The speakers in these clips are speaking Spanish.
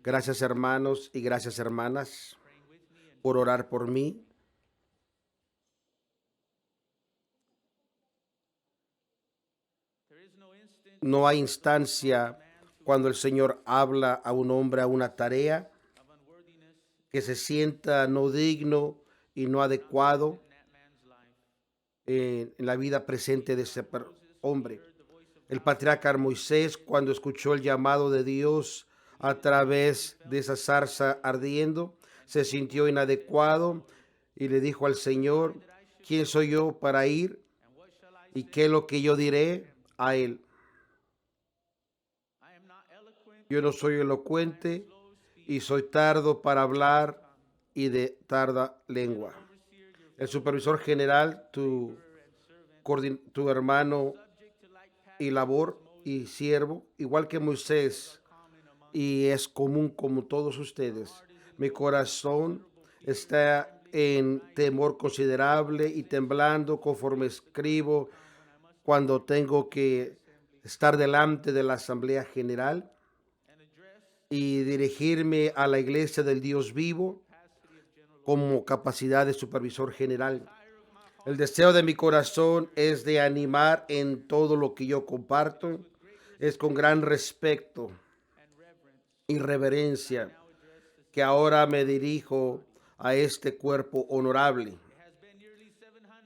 Gracias, hermanos y gracias, hermanas, por orar por mí. No hay instancia cuando el Señor habla a un hombre a una tarea que se sienta no digno y no adecuado en la vida presente de ese hombre. El patriarca Moisés, cuando escuchó el llamado de Dios a través de esa zarza ardiendo, se sintió inadecuado y le dijo al Señor: ¿quién soy yo para ir? ¿Y qué es lo que yo diré a él? Yo no soy elocuente y soy tardo para hablar y de tarda lengua. El supervisor general, tu hermano y labor y siervo, igual que Moisés, y es común como todos ustedes. Mi corazón está en temor considerable y temblando conforme escribo cuando tengo que estar delante de la Asamblea General y dirigirme a la iglesia del Dios vivo como capacidad de supervisor general. El deseo de mi corazón es de animar en todo lo que yo comparto. Es con gran respeto y reverencia que ahora me dirijo a este cuerpo honorable.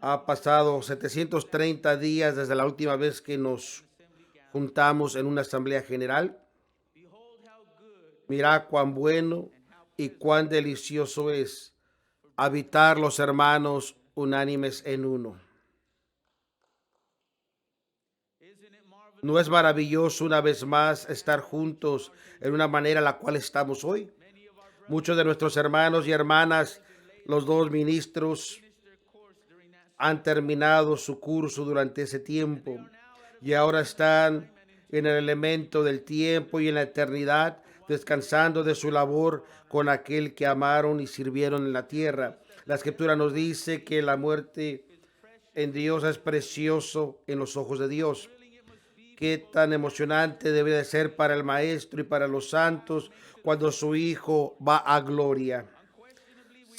Ha pasado 730 días desde la última vez que nos juntamos en una asamblea general. Mira cuán bueno y cuán delicioso es habitar los hermanos unánimes en uno. ¿No es maravilloso una vez más estar juntos en una manera en la cual estamos hoy? Muchos de nuestros hermanos y hermanas, los dos ministros, han terminado su curso durante ese tiempo y ahora están en el elemento del tiempo y en la eternidad, descansando de su labor con aquel que amaron y sirvieron en la tierra. La escritura nos dice que la muerte en Dios es precioso en los ojos de Dios. Qué tan emocionante debe de ser para el maestro y para los santos cuando su hijo va a gloria.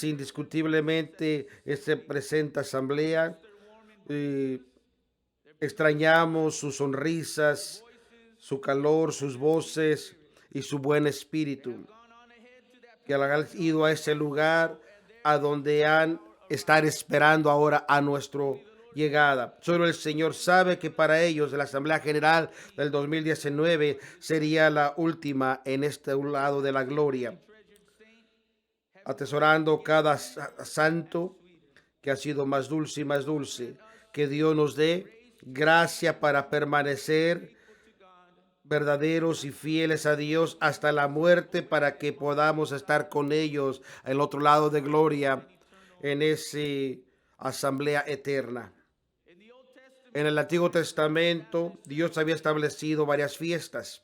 Indiscutiblemente, esta presenta asamblea, extrañamos sus sonrisas, su calor, sus voces y su buen espíritu, que han ido a ese lugar a donde han estar esperando ahora a nuestro llegada. Solo el Señor sabe que para ellos la Asamblea General del 2019 sería la última en este lado de la gloria, atesorando cada santo que ha sido más dulce y más dulce. Que Dios nos dé gracia para permanecer verdaderos y fieles a Dios hasta la muerte, para que podamos estar con ellos al otro lado de gloria en esa asamblea eterna. En el Antiguo Testamento, Dios había establecido varias fiestas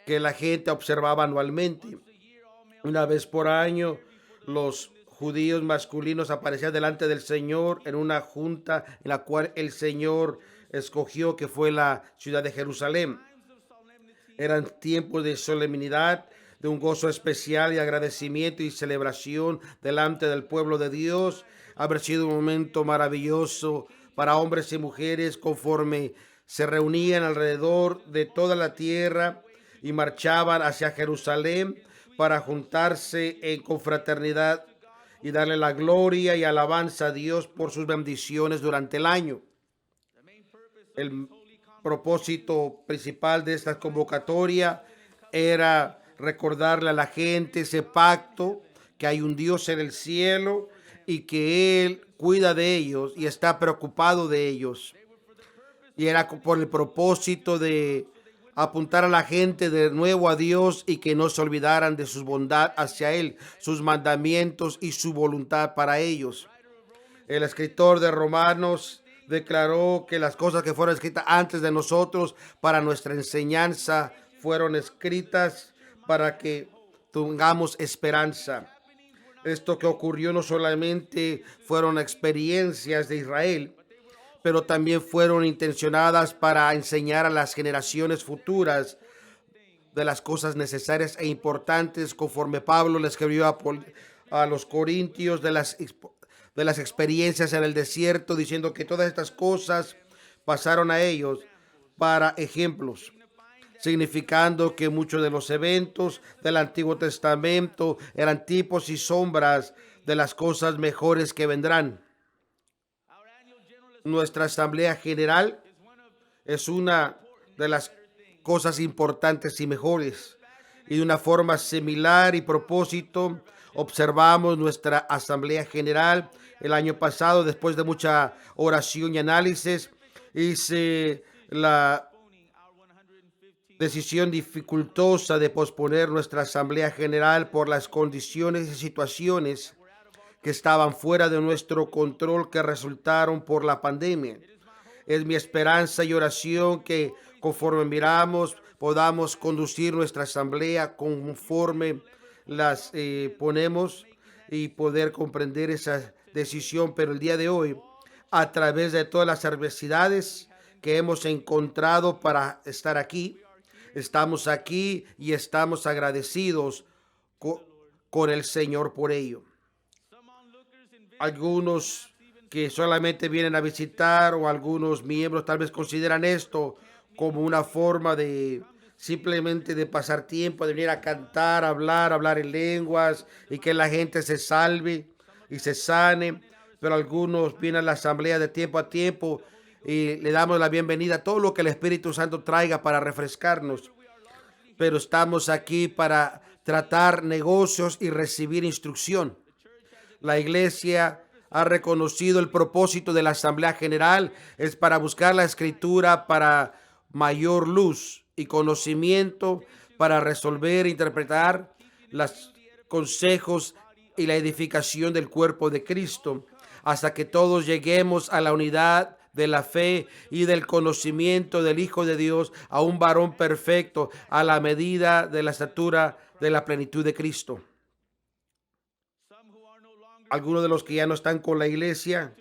que la gente observaba anualmente. Una vez por año, los judíos masculinos aparecían delante del Señor en una junta en la cual el Señor escogió, que fue la ciudad de Jerusalén. Eran tiempos de solemnidad, de un gozo especial y agradecimiento y celebración delante del pueblo de Dios. Haber sido un momento maravilloso para hombres y mujeres conforme se reunían alrededor de toda la tierra y marchaban hacia Jerusalén para juntarse en confraternidad y darle la gloria y alabanza a Dios por sus bendiciones durante el año. El propósito principal de esta convocatoria era recordarle a la gente ese pacto, que hay un Dios en el cielo y que Él cuida de ellos y está preocupado de ellos. Y era por el propósito de apuntar a la gente de nuevo a Dios y que no se olvidaran de su bondad hacia Él, sus mandamientos y su voluntad para ellos. El escritor de Romanos declaró que las cosas que fueron escritas antes de nosotros para nuestra enseñanza fueron escritas para que tengamos esperanza. Esto que ocurrió no solamente fueron experiencias de Israel, pero también fueron intencionadas para enseñar a las generaciones futuras de las cosas necesarias e importantes, conforme Pablo le escribió a los corintios de las experiencias en el desierto, diciendo que todas estas cosas pasaron a ellos para ejemplos, significando que muchos de los eventos del Antiguo Testamento eran tipos y sombras de las cosas mejores que vendrán. Nuestra Asamblea General es una de las cosas importantes y mejores. Y de una forma similar y propósito, observamos nuestra Asamblea General el año pasado. Después de mucha oración y análisis, hice la decisión dificultosa de posponer nuestra Asamblea General por las condiciones y situaciones que estaban fuera de nuestro control que resultaron por la pandemia. Es mi esperanza y oración que conforme miramos podamos conducir nuestra asamblea conforme las ponemos y poder comprender esa decisión. Pero el día de hoy, a través de todas las adversidades que hemos encontrado para estar aquí, estamos aquí y estamos agradecidos con el Señor por ello. Algunos que solamente vienen a visitar o algunos miembros tal vez consideran esto como una forma de simplemente de pasar tiempo, de venir a cantar, hablar en lenguas y que la gente se salve y se sane. Pero algunos vienen a la asamblea de tiempo a tiempo y le damos la bienvenida a todo lo que el Espíritu Santo traiga para refrescarnos. Pero estamos aquí para tratar negocios y recibir instrucción. La iglesia ha reconocido el propósito de la Asamblea General es para buscar la Escritura para mayor luz y conocimiento, para resolver e interpretar los consejos y la edificación del cuerpo de Cristo, hasta que todos lleguemos a la unidad de la fe y del conocimiento del Hijo de Dios, a un varón perfecto, a la medida de la estatura de la plenitud de Cristo. Algunos de los que ya no están con la iglesia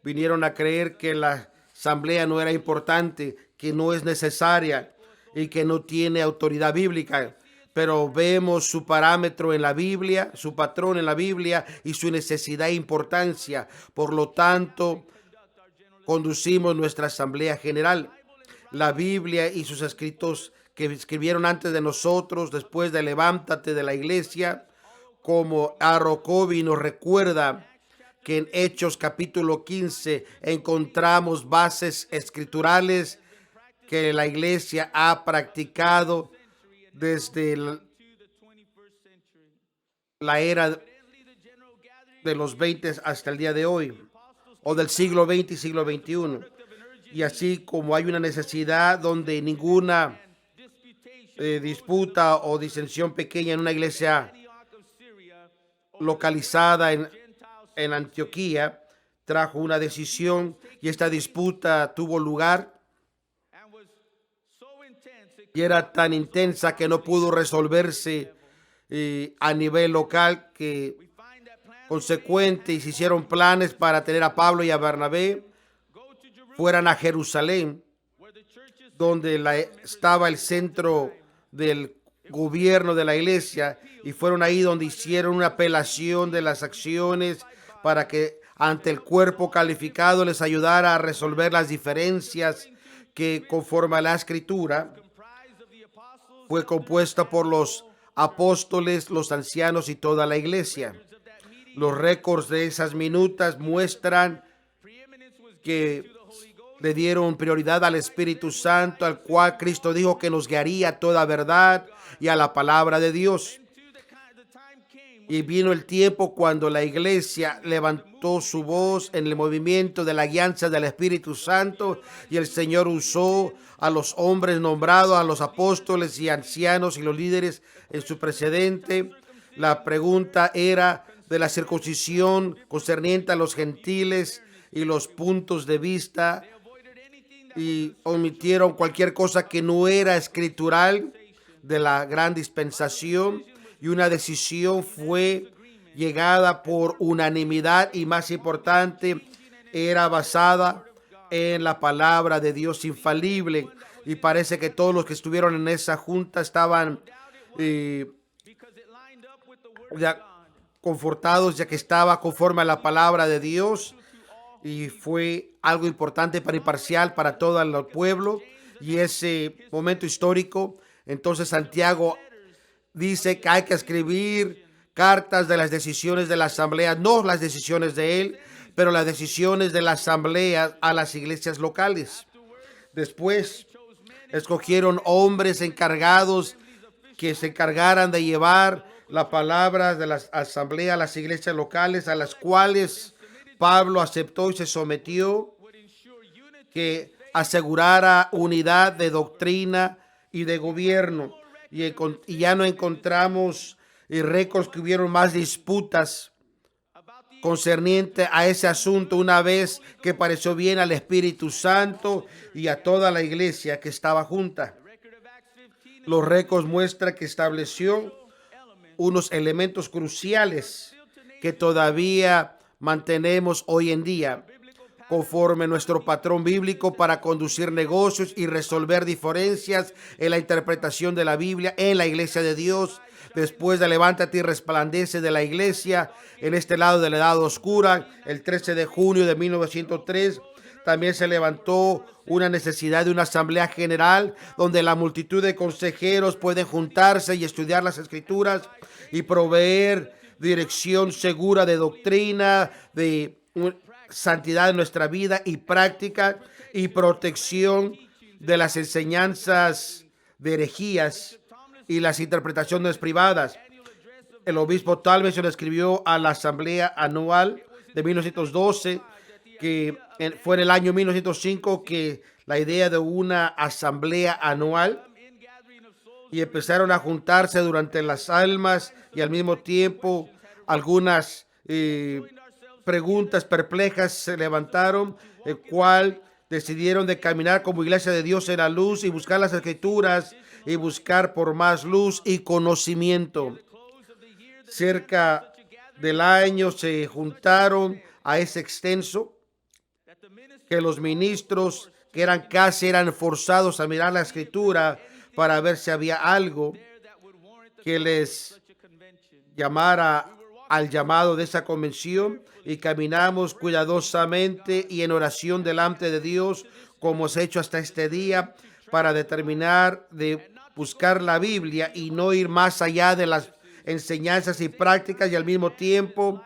vinieron a creer que la asamblea no era importante, que no es necesaria y que no tiene autoridad bíblica. Pero vemos su parámetro en la Biblia, su patrón en la Biblia y su necesidad e importancia. Por lo tanto, conducimos nuestra asamblea general. La Biblia y sus escritos que escribieron antes de nosotros, después de levántate de la iglesia, como Arrocovi nos recuerda que en Hechos capítulo 15 encontramos bases escriturales que la iglesia ha practicado desde la era de los 20 hasta el día de hoy, o del siglo XX y siglo XXI. Y así como hay una necesidad donde ninguna disputa o disensión pequeña en una iglesia localizada en Antioquía trajo una decisión y esta disputa tuvo lugar y era tan intensa que no pudo resolverse a nivel local, que consecuente y se hicieron planes para tener a Pablo y a Bernabé fueran a Jerusalén, donde estaba el centro del gobierno de la iglesia, y fueron ahí donde hicieron una apelación de las acciones para que ante el cuerpo calificado les ayudara a resolver las diferencias que conforme a la escritura fue compuesta por los apóstoles, los ancianos y toda la iglesia. Los récords de esas minutas muestran que le dieron prioridad al Espíritu Santo, al cual Cristo dijo que nos guiaría a toda verdad, y a la palabra de Dios. Y vino el tiempo cuando la iglesia levantó su voz en el movimiento de la guianza del Espíritu Santo, y el Señor usó a los hombres nombrados, a los apóstoles y ancianos y los líderes en su precedente. La pregunta era de la circuncisión concerniente a los gentiles y los puntos de vista, y omitieron cualquier cosa que no era escritural de la gran dispensación, y una decisión fue llegada por unanimidad, y más importante, era basada en la palabra de Dios infalible. y parece que todos los que estuvieron en esa junta estaban ya confortados, ya que estaba conforme a la palabra de Dios, y fue algo importante para imparcial para todo el pueblo y ese momento histórico. Entonces Santiago dice que hay que escribir cartas de las decisiones de la asamblea, no las decisiones de él, pero las decisiones de la asamblea a las iglesias locales. Después escogieron hombres encargados que se encargaran de llevar la palabra de la asamblea a las iglesias locales, a las cuales Pablo aceptó y se sometió, que asegurara unidad de doctrina y de gobierno. Y ya no encontramos récords que hubieron más disputas concerniente a ese asunto, una vez que pareció bien al Espíritu Santo y a toda la iglesia que estaba junta. Los récords muestran que estableció unos elementos cruciales que todavía mantenemos hoy en día, conforme nuestro patrón bíblico para conducir negocios y resolver diferencias en la interpretación de la Biblia en la iglesia de Dios. Después de Levántate y Resplandece de la iglesia en este lado de la Edad Oscura, el 13 de junio de 1903, también se levantó una necesidad de una asamblea general donde la multitud de consejeros pueden juntarse y estudiar las escrituras y proveer dirección segura de doctrina, de santidad en nuestra vida y práctica, y protección de las enseñanzas de herejías y las interpretaciones privadas. El obispo Talbot se lo escribió a la asamblea anual de 1912, que fue en el año 1905 que la idea de una asamblea anual, y empezaron a juntarse durante las almas, y al mismo tiempo algunas preguntas perplejas se levantaron, el cual decidieron de caminar como iglesia de Dios en la luz y buscar las escrituras y buscar por más luz y conocimiento. Cerca del año se juntaron a ese extenso que los ministros que eran forzados a mirar la escritura para ver si había algo que les llamara al llamado de esa convención, y caminamos cuidadosamente y en oración delante de Dios, como hemos hecho hasta este día, para determinar de buscar la Biblia y no ir más allá de las enseñanzas y prácticas, y al mismo tiempo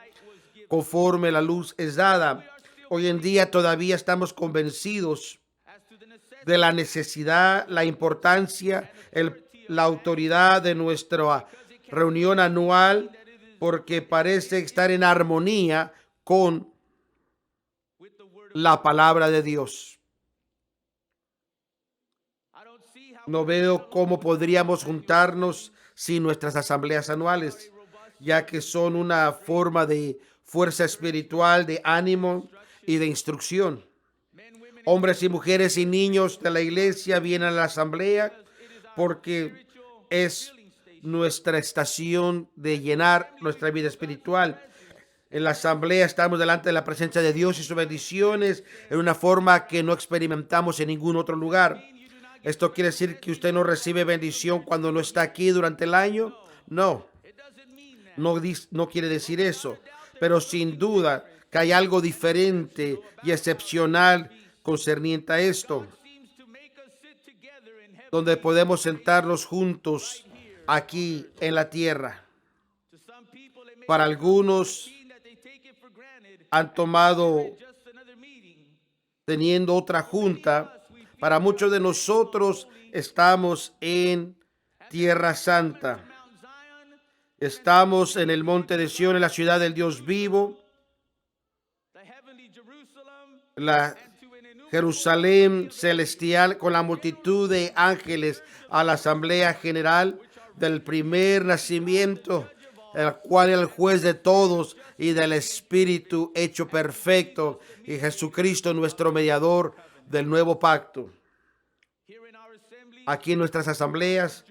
conforme la luz es dada. Hoy en día todavía estamos convencidos de la necesidad, la importancia, la autoridad de nuestra reunión anual, porque parece estar en armonía con la palabra de Dios. No veo cómo podríamos juntarnos sin nuestras asambleas anuales, ya que son una forma de fuerza espiritual, de ánimo y de instrucción. Hombres y mujeres y niños de la iglesia vienen a la asamblea porque es nuestra estación de llenar nuestra vida espiritual. En la asamblea estamos delante de la presencia de Dios y sus bendiciones en una forma que no experimentamos en ningún otro lugar. ¿Esto quiere decir que usted no recibe bendición cuando no está aquí durante el año? No quiere decir eso, pero sin duda que hay algo diferente y excepcional concerniente a esto, donde podemos sentarnos juntos aquí en la tierra. Para algunos han tomado teniendo otra junta. Para muchos de nosotros estamos en Tierra Santa. Estamos en el monte de Sión, en la ciudad del Dios vivo, la Jerusalén celestial, con la multitud de ángeles, a la asamblea general del primer nacimiento, el cual es el juez de todos, y del Espíritu hecho perfecto, y Jesucristo nuestro mediador del nuevo pacto. Aquí en nuestras asambleas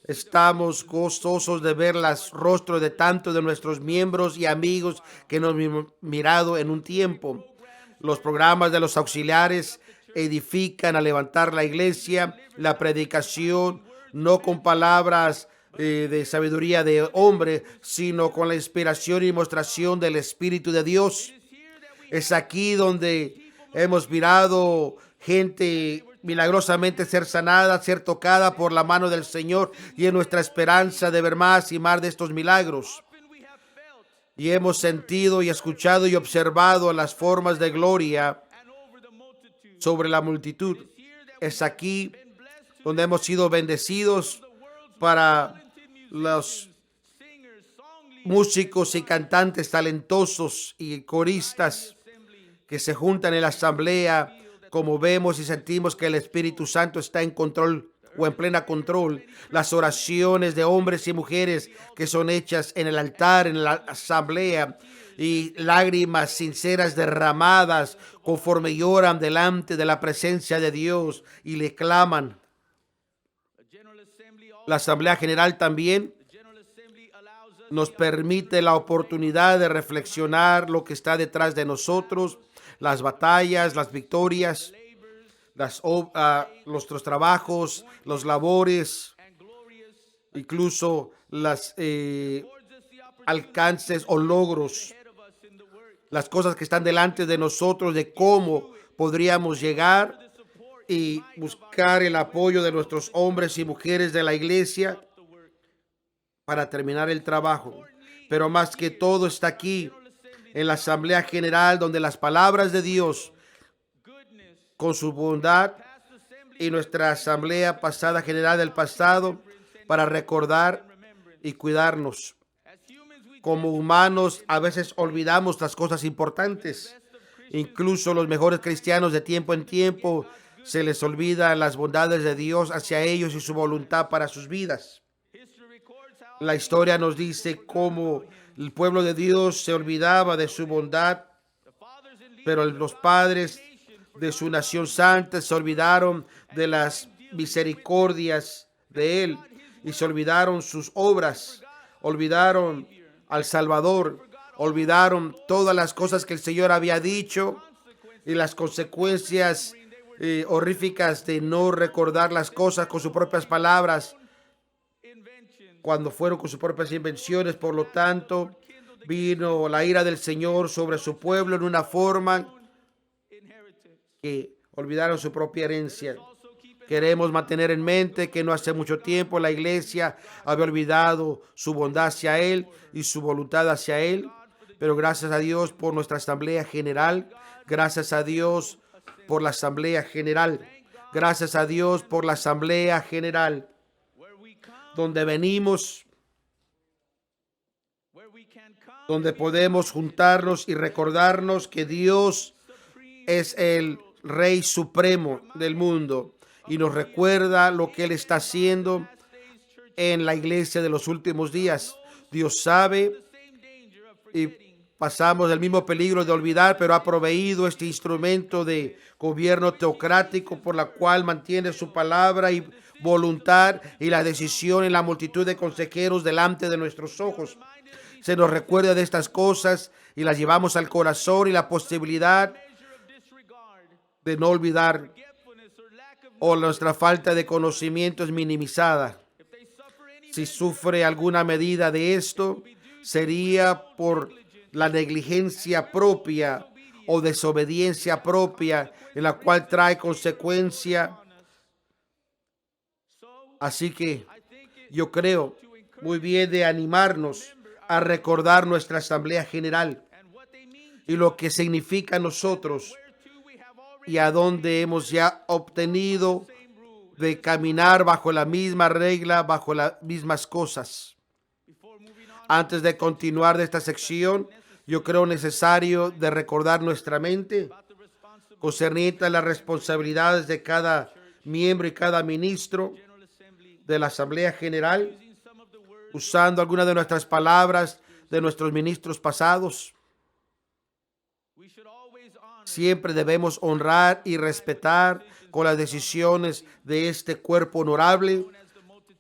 estamos gozosos de ver los rostros de tantos de nuestros miembros y amigos que nos hemos mirado en un tiempo. Los programas de los auxiliares edifican a levantar la iglesia, la predicación, no con palabras de sabiduría de hombre, sino con la inspiración y mostración del Espíritu de Dios. Es aquí donde hemos mirado gente milagrosamente ser sanada, ser tocada por la mano del Señor, y es nuestra esperanza de ver más y más de estos milagros. Y hemos sentido y escuchado y observado las formas de gloria sobre la multitud. Es aquí donde hemos sido bendecidos para los músicos y cantantes talentosos y coristas que se juntan en la asamblea, como vemos y sentimos que el Espíritu Santo está en control o en plena control. Las oraciones de hombres y mujeres que son hechas en el altar, en la asamblea, y lágrimas sinceras derramadas conforme lloran delante de la presencia de Dios y le claman. La Asamblea General también nos permite la oportunidad de reflexionar lo que está detrás de nosotros, las batallas, las victorias, nuestros trabajos, los labores, incluso las alcances o logros, las cosas que están delante de nosotros, de cómo podríamos llegar y buscar el apoyo de nuestros hombres y mujeres de la iglesia para terminar el trabajo. Pero más que todo está aquí en la Asamblea General, donde las palabras de Dios con su bondad, y nuestra Asamblea pasada general del pasado, para recordar y cuidarnos. Como humanos a veces olvidamos las cosas importantes. Incluso los mejores cristianos de tiempo en tiempo se les olvidan las bondades de Dios hacia ellos y su voluntad para sus vidas. La historia nos dice cómo el pueblo de Dios se olvidaba de su bondad, pero los padres de su nación santa se olvidaron de las misericordias de Él y se olvidaron sus obras, olvidaron al Salvador, olvidaron todas las cosas que el Señor había dicho y las consecuencias horríficas de no recordar las cosas con sus propias palabras, cuando fueron con sus propias invenciones. Por lo tanto, vino la ira del Señor sobre su pueblo en una forma que olvidaron su propia herencia. Queremos mantener en mente que no hace mucho tiempo la iglesia había olvidado su bondad hacia Él y su voluntad hacia Él, pero gracias a Dios por nuestra Asamblea General, gracias a Dios por la Asamblea General, gracias a Dios por la Asamblea General, donde venimos, donde podemos juntarnos y recordarnos que Dios es el Rey Supremo del mundo y nos recuerda lo que Él está haciendo en la iglesia de los últimos días. Dios sabe y pasamos el mismo peligro de olvidar, pero ha proveído este instrumento de gobierno teocrático por la cual mantiene su palabra y voluntad y la decisión en la multitud de consejeros delante de nuestros ojos. Se nos recuerda de estas cosas y las llevamos al corazón, y la posibilidad de no olvidar o nuestra falta de conocimiento es minimizada. Si sufre alguna medida de esto, sería por la negligencia propia o desobediencia propia, en la cual trae consecuencia. Así que yo creo muy bien de animarnos a recordar nuestra Asamblea General y lo que significa nosotros y a dónde hemos ya obtenido de caminar bajo la misma regla, bajo las mismas cosas. Antes de continuar de esta sección, yo creo necesario de recordar nuestra mente concerniente a las responsabilidades de cada miembro y cada ministro de la Asamblea General, usando algunas de nuestras palabras de nuestros ministros pasados. Siempre debemos honrar y respetar con las decisiones de este cuerpo honorable,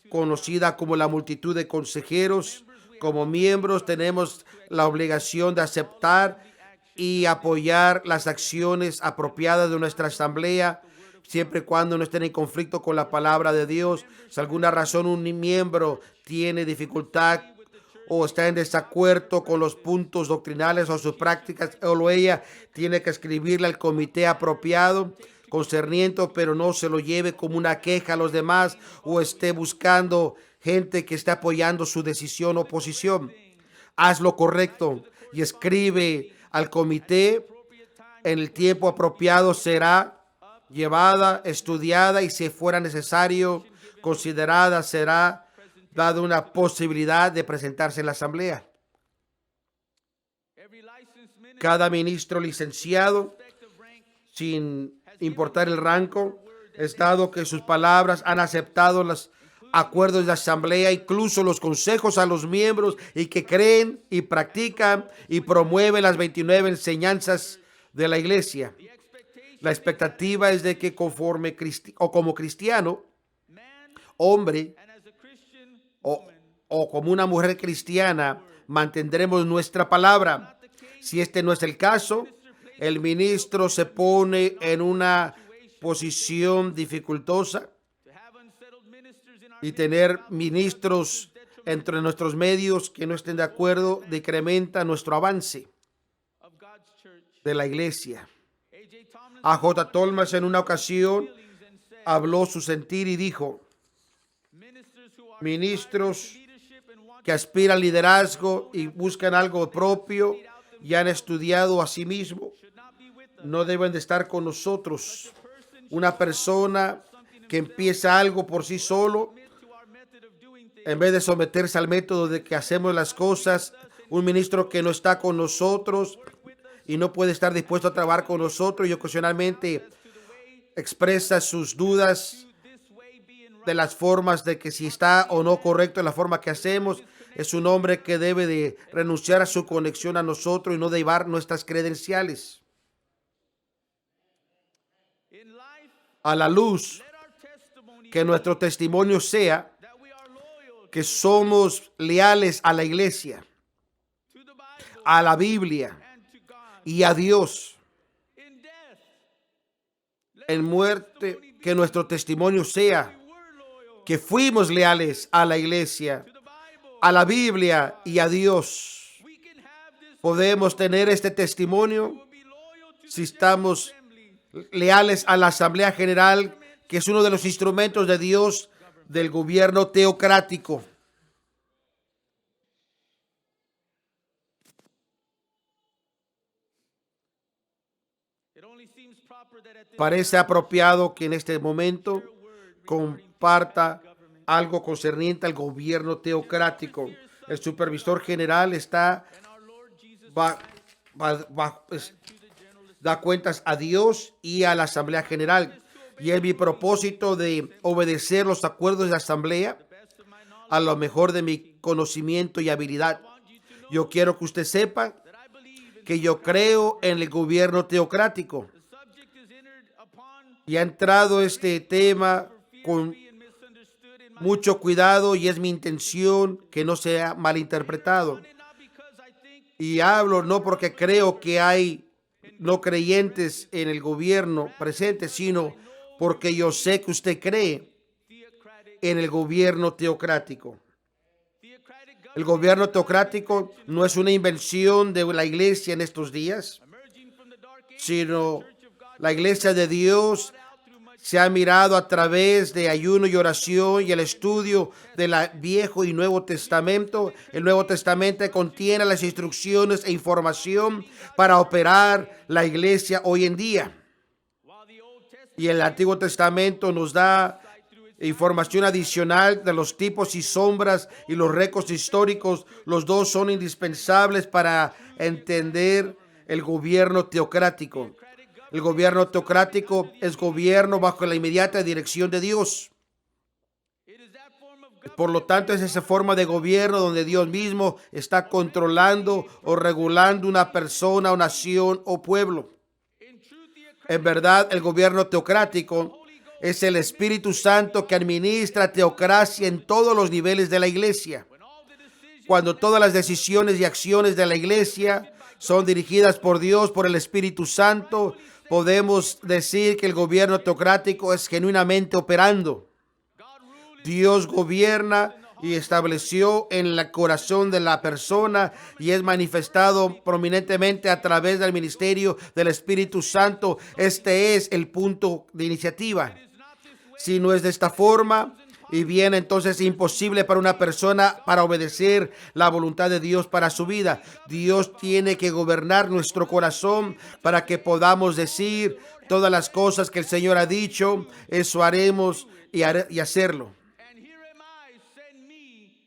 conocida como la multitud de consejeros. Como miembros tenemos la obligación de aceptar y apoyar las acciones apropiadas de nuestra asamblea siempre y cuando no estén en conflicto con la palabra de Dios. Si alguna razón un miembro tiene dificultad o está en desacuerdo con los puntos doctrinales o sus prácticas, él o ella tiene que escribirle al comité apropiado concerniente, pero no se lo lleve como una queja a los demás o esté buscando gente que esté apoyando su decisión o posición. Haz lo correcto y escribe al comité. En el tiempo apropiado será llevada, estudiada y, si fuera necesario, considerada, será dada una posibilidad de presentarse en la asamblea. Cada ministro licenciado, sin importar el rango, es dado que sus palabras han aceptado los acuerdos de la asamblea, incluso los consejos a los miembros, y que creen y practican y promueven las 29 enseñanzas de la iglesia. La expectativa es de que como cristiano, hombre, o como una mujer cristiana, mantendremos nuestra palabra. Si este no es el caso, el ministro se pone en una posición dificultosa, y tener ministros entre nuestros medios que no estén de acuerdo decrementa nuestro avance de la iglesia. A.J. Thomas en una ocasión habló su sentir y dijo: ministros que aspiran al liderazgo y buscan algo propio y han estudiado a sí mismo no deben de estar con nosotros. Una persona que empieza algo por sí solo, en vez de someterse al método de que hacemos las cosas, un ministro que no está con nosotros y no puede estar dispuesto a trabajar con nosotros y ocasionalmente expresa sus dudas de las formas de que si está o no correcto en la forma que hacemos, es un hombre que debe de renunciar a su conexión a nosotros y no de llevar nuestras credenciales. A la luz, que nuestro testimonio sea que somos leales a la iglesia, a la Biblia y a Dios. En muerte, que nuestro testimonio sea que fuimos leales a la iglesia, a la Biblia y a Dios. Podemos tener este testimonio si estamos leales a la Asamblea General, que es uno de los instrumentos de Dios del gobierno teocrático. Parece apropiado que en este momento comparta algo concerniente al gobierno teocrático. El supervisor general da cuentas a Dios y a la Asamblea General. Y es mi propósito de obedecer los acuerdos de la Asamblea a lo mejor de mi conocimiento y habilidad. Yo quiero que usted sepa que yo creo en el gobierno teocrático. Y ha entrado este tema con mucho cuidado y es mi intención que no sea malinterpretado. Y hablo no porque creo que hay no creyentes en el gobierno presente, sino porque yo sé que usted cree en el gobierno teocrático. El gobierno teocrático no es una invención de la iglesia en estos días, sino la iglesia de Dios se ha mirado a través de ayuno y oración y el estudio del Viejo y Nuevo Testamento. El Nuevo Testamento contiene las instrucciones e información para operar la iglesia hoy en día. Y el Antiguo Testamento nos da información adicional de los tipos y sombras y los récords históricos. Los dos son indispensables para entender el gobierno teocrático. El gobierno teocrático es gobierno bajo la inmediata dirección de Dios. Por lo tanto, es esa forma de gobierno donde Dios mismo está controlando o regulando una persona, o nación o pueblo. En verdad, el gobierno teocrático es el Espíritu Santo que administra teocracia en todos los niveles de la iglesia. Cuando todas las decisiones y acciones de la iglesia son dirigidas por Dios, por el Espíritu Santo, podemos decir que el gobierno teocrático es genuinamente operando. Dios gobierna y estableció en el corazón de la persona y es manifestado prominentemente a través del ministerio del Espíritu Santo. Este es el punto de iniciativa. Si no es de esta forma, y bien, entonces es imposible para una persona para obedecer la voluntad de Dios para su vida. Dios tiene que gobernar nuestro corazón para que podamos decir todas las cosas que el Señor ha dicho. Eso haremos y hacerlo.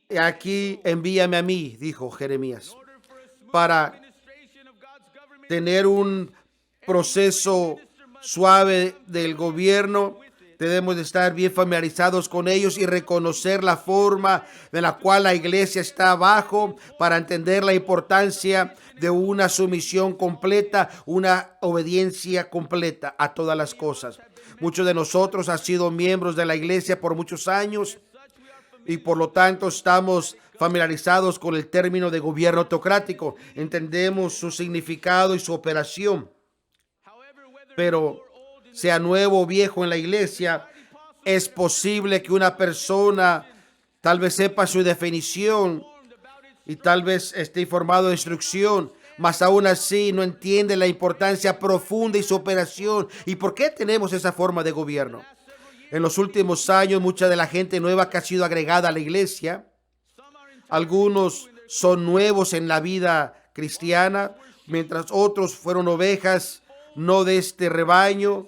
Y aquí envíame a mí, dijo Jeremías, para tener un proceso suave del gobierno. Debemos de estar bien familiarizados con ellos y reconocer la forma de la cual la iglesia está abajo para entender la importancia de una sumisión completa, una obediencia completa a todas las cosas. Muchos de nosotros han sido miembros de la iglesia por muchos años y por lo tanto estamos familiarizados con el término de gobierno teocrático. Entendemos su significado y su operación. Pero sea nuevo o viejo en la iglesia, es posible que una persona tal vez sepa su definición y tal vez esté informado de instrucción, mas aún así no entiende la importancia profunda y su operación. ¿Y por qué tenemos esa forma de gobierno? En los últimos años, mucha de la gente nueva que ha sido agregada a la iglesia, algunos son nuevos en la vida cristiana, mientras otros fueron ovejas no de este rebaño,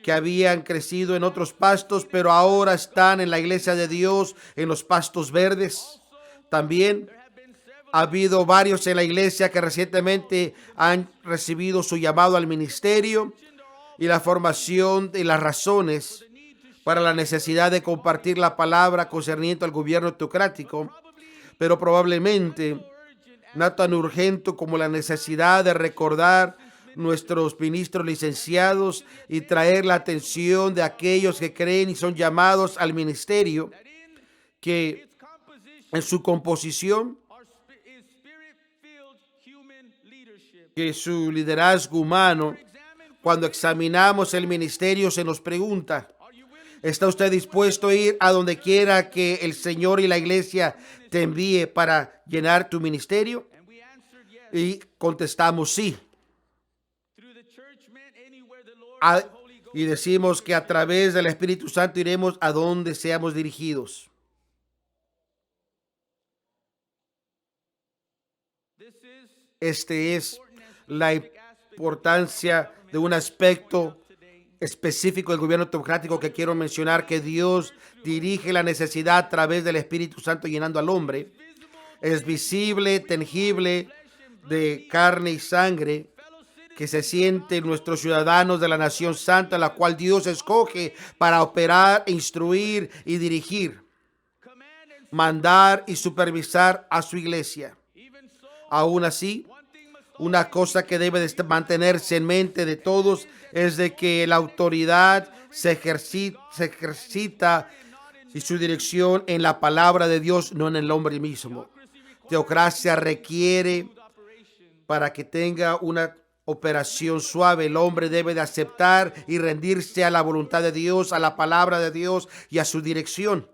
que habían crecido en otros pastos, pero ahora están en la iglesia de Dios, en los pastos verdes. También ha habido varios en la iglesia que recientemente han recibido su llamado al ministerio y la formación de las razones para la necesidad de compartir la palabra concerniente al gobierno teocrático, pero probablemente no tan urgente como la necesidad de recordar nuestros ministros licenciados y traer la atención de aquellos que creen y son llamados al ministerio, que en su composición, que su liderazgo humano, cuando examinamos el ministerio se nos pregunta: ¿está usted dispuesto a ir a donde quiera que el Señor y la iglesia te envíe para llenar tu ministerio? Y contestamos sí. Y decimos que a través del Espíritu Santo iremos a donde seamos dirigidos. Este es la importancia de un aspecto específico del gobierno teocrático que quiero mencionar, que Dios dirige la necesidad a través del Espíritu Santo llenando al hombre. Es visible, tangible, de carne y sangre, que se sienten nuestros ciudadanos de la nación santa, la cual Dios escoge para operar, instruir y dirigir, mandar y supervisar a su iglesia. Aún así, una cosa que debe de mantenerse en mente de todos es de que la autoridad se ejercita y su dirección en la palabra de Dios, no en el hombre mismo. Teocracia requiere, para que tenga una operación suave, el hombre debe de aceptar y rendirse a la voluntad de Dios, a la palabra de Dios y a su dirección.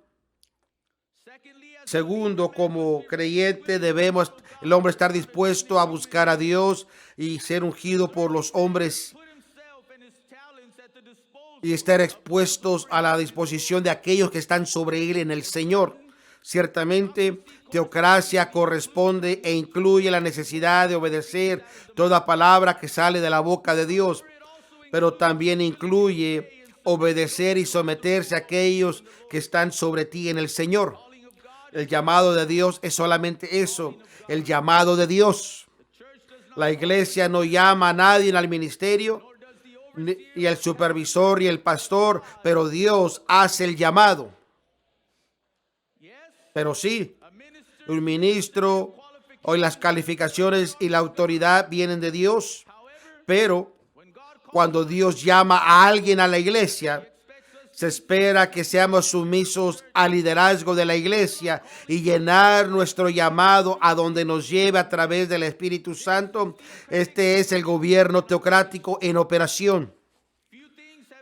Segundo, como creyente debemos el hombre estar dispuesto a buscar a Dios y ser ungido por los hombres y estar expuestos a la disposición de aquellos que están sobre él en el Señor. Ciertamente, teocracia corresponde e incluye la necesidad de obedecer toda palabra que sale de la boca de Dios, pero también incluye obedecer y someterse a aquellos que están sobre ti en el Señor. El llamado de Dios es solamente eso, el llamado de Dios. La iglesia no llama a nadie al ministerio, y el supervisor y el pastor, pero Dios hace el llamado. Pero sí, un ministro o las calificaciones y la autoridad vienen de Dios, pero cuando Dios llama a alguien a la iglesia, Se espera que seamos sumisos al liderazgo de la iglesia y llenar nuestro llamado a donde nos lleve a través del Espíritu Santo. Este es el gobierno teocrático en operación.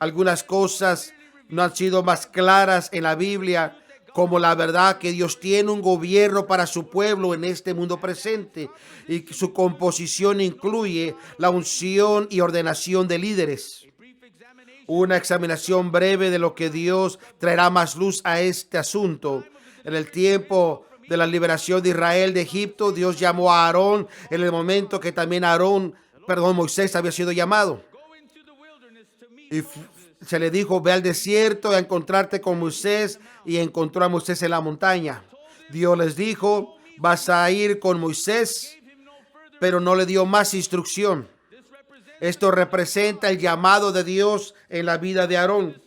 Algunas cosas no han sido más claras en la Biblia, como la verdad que Dios tiene un gobierno para su pueblo en este mundo presente, y su composición incluye la unción y ordenación de líderes. Una examinación breve de lo que Dios traerá más luz a este asunto. En el tiempo de la liberación de Israel de Egipto, Dios llamó a Aarón en el momento que también Moisés había sido llamado. Y se le dijo: ve al desierto a encontrarte con Moisés, y encontró a Moisés en la montaña. Dios les dijo: vas a ir con Moisés, pero no le dio más instrucción. Esto representa el llamado de Dios en la vida de Aarón.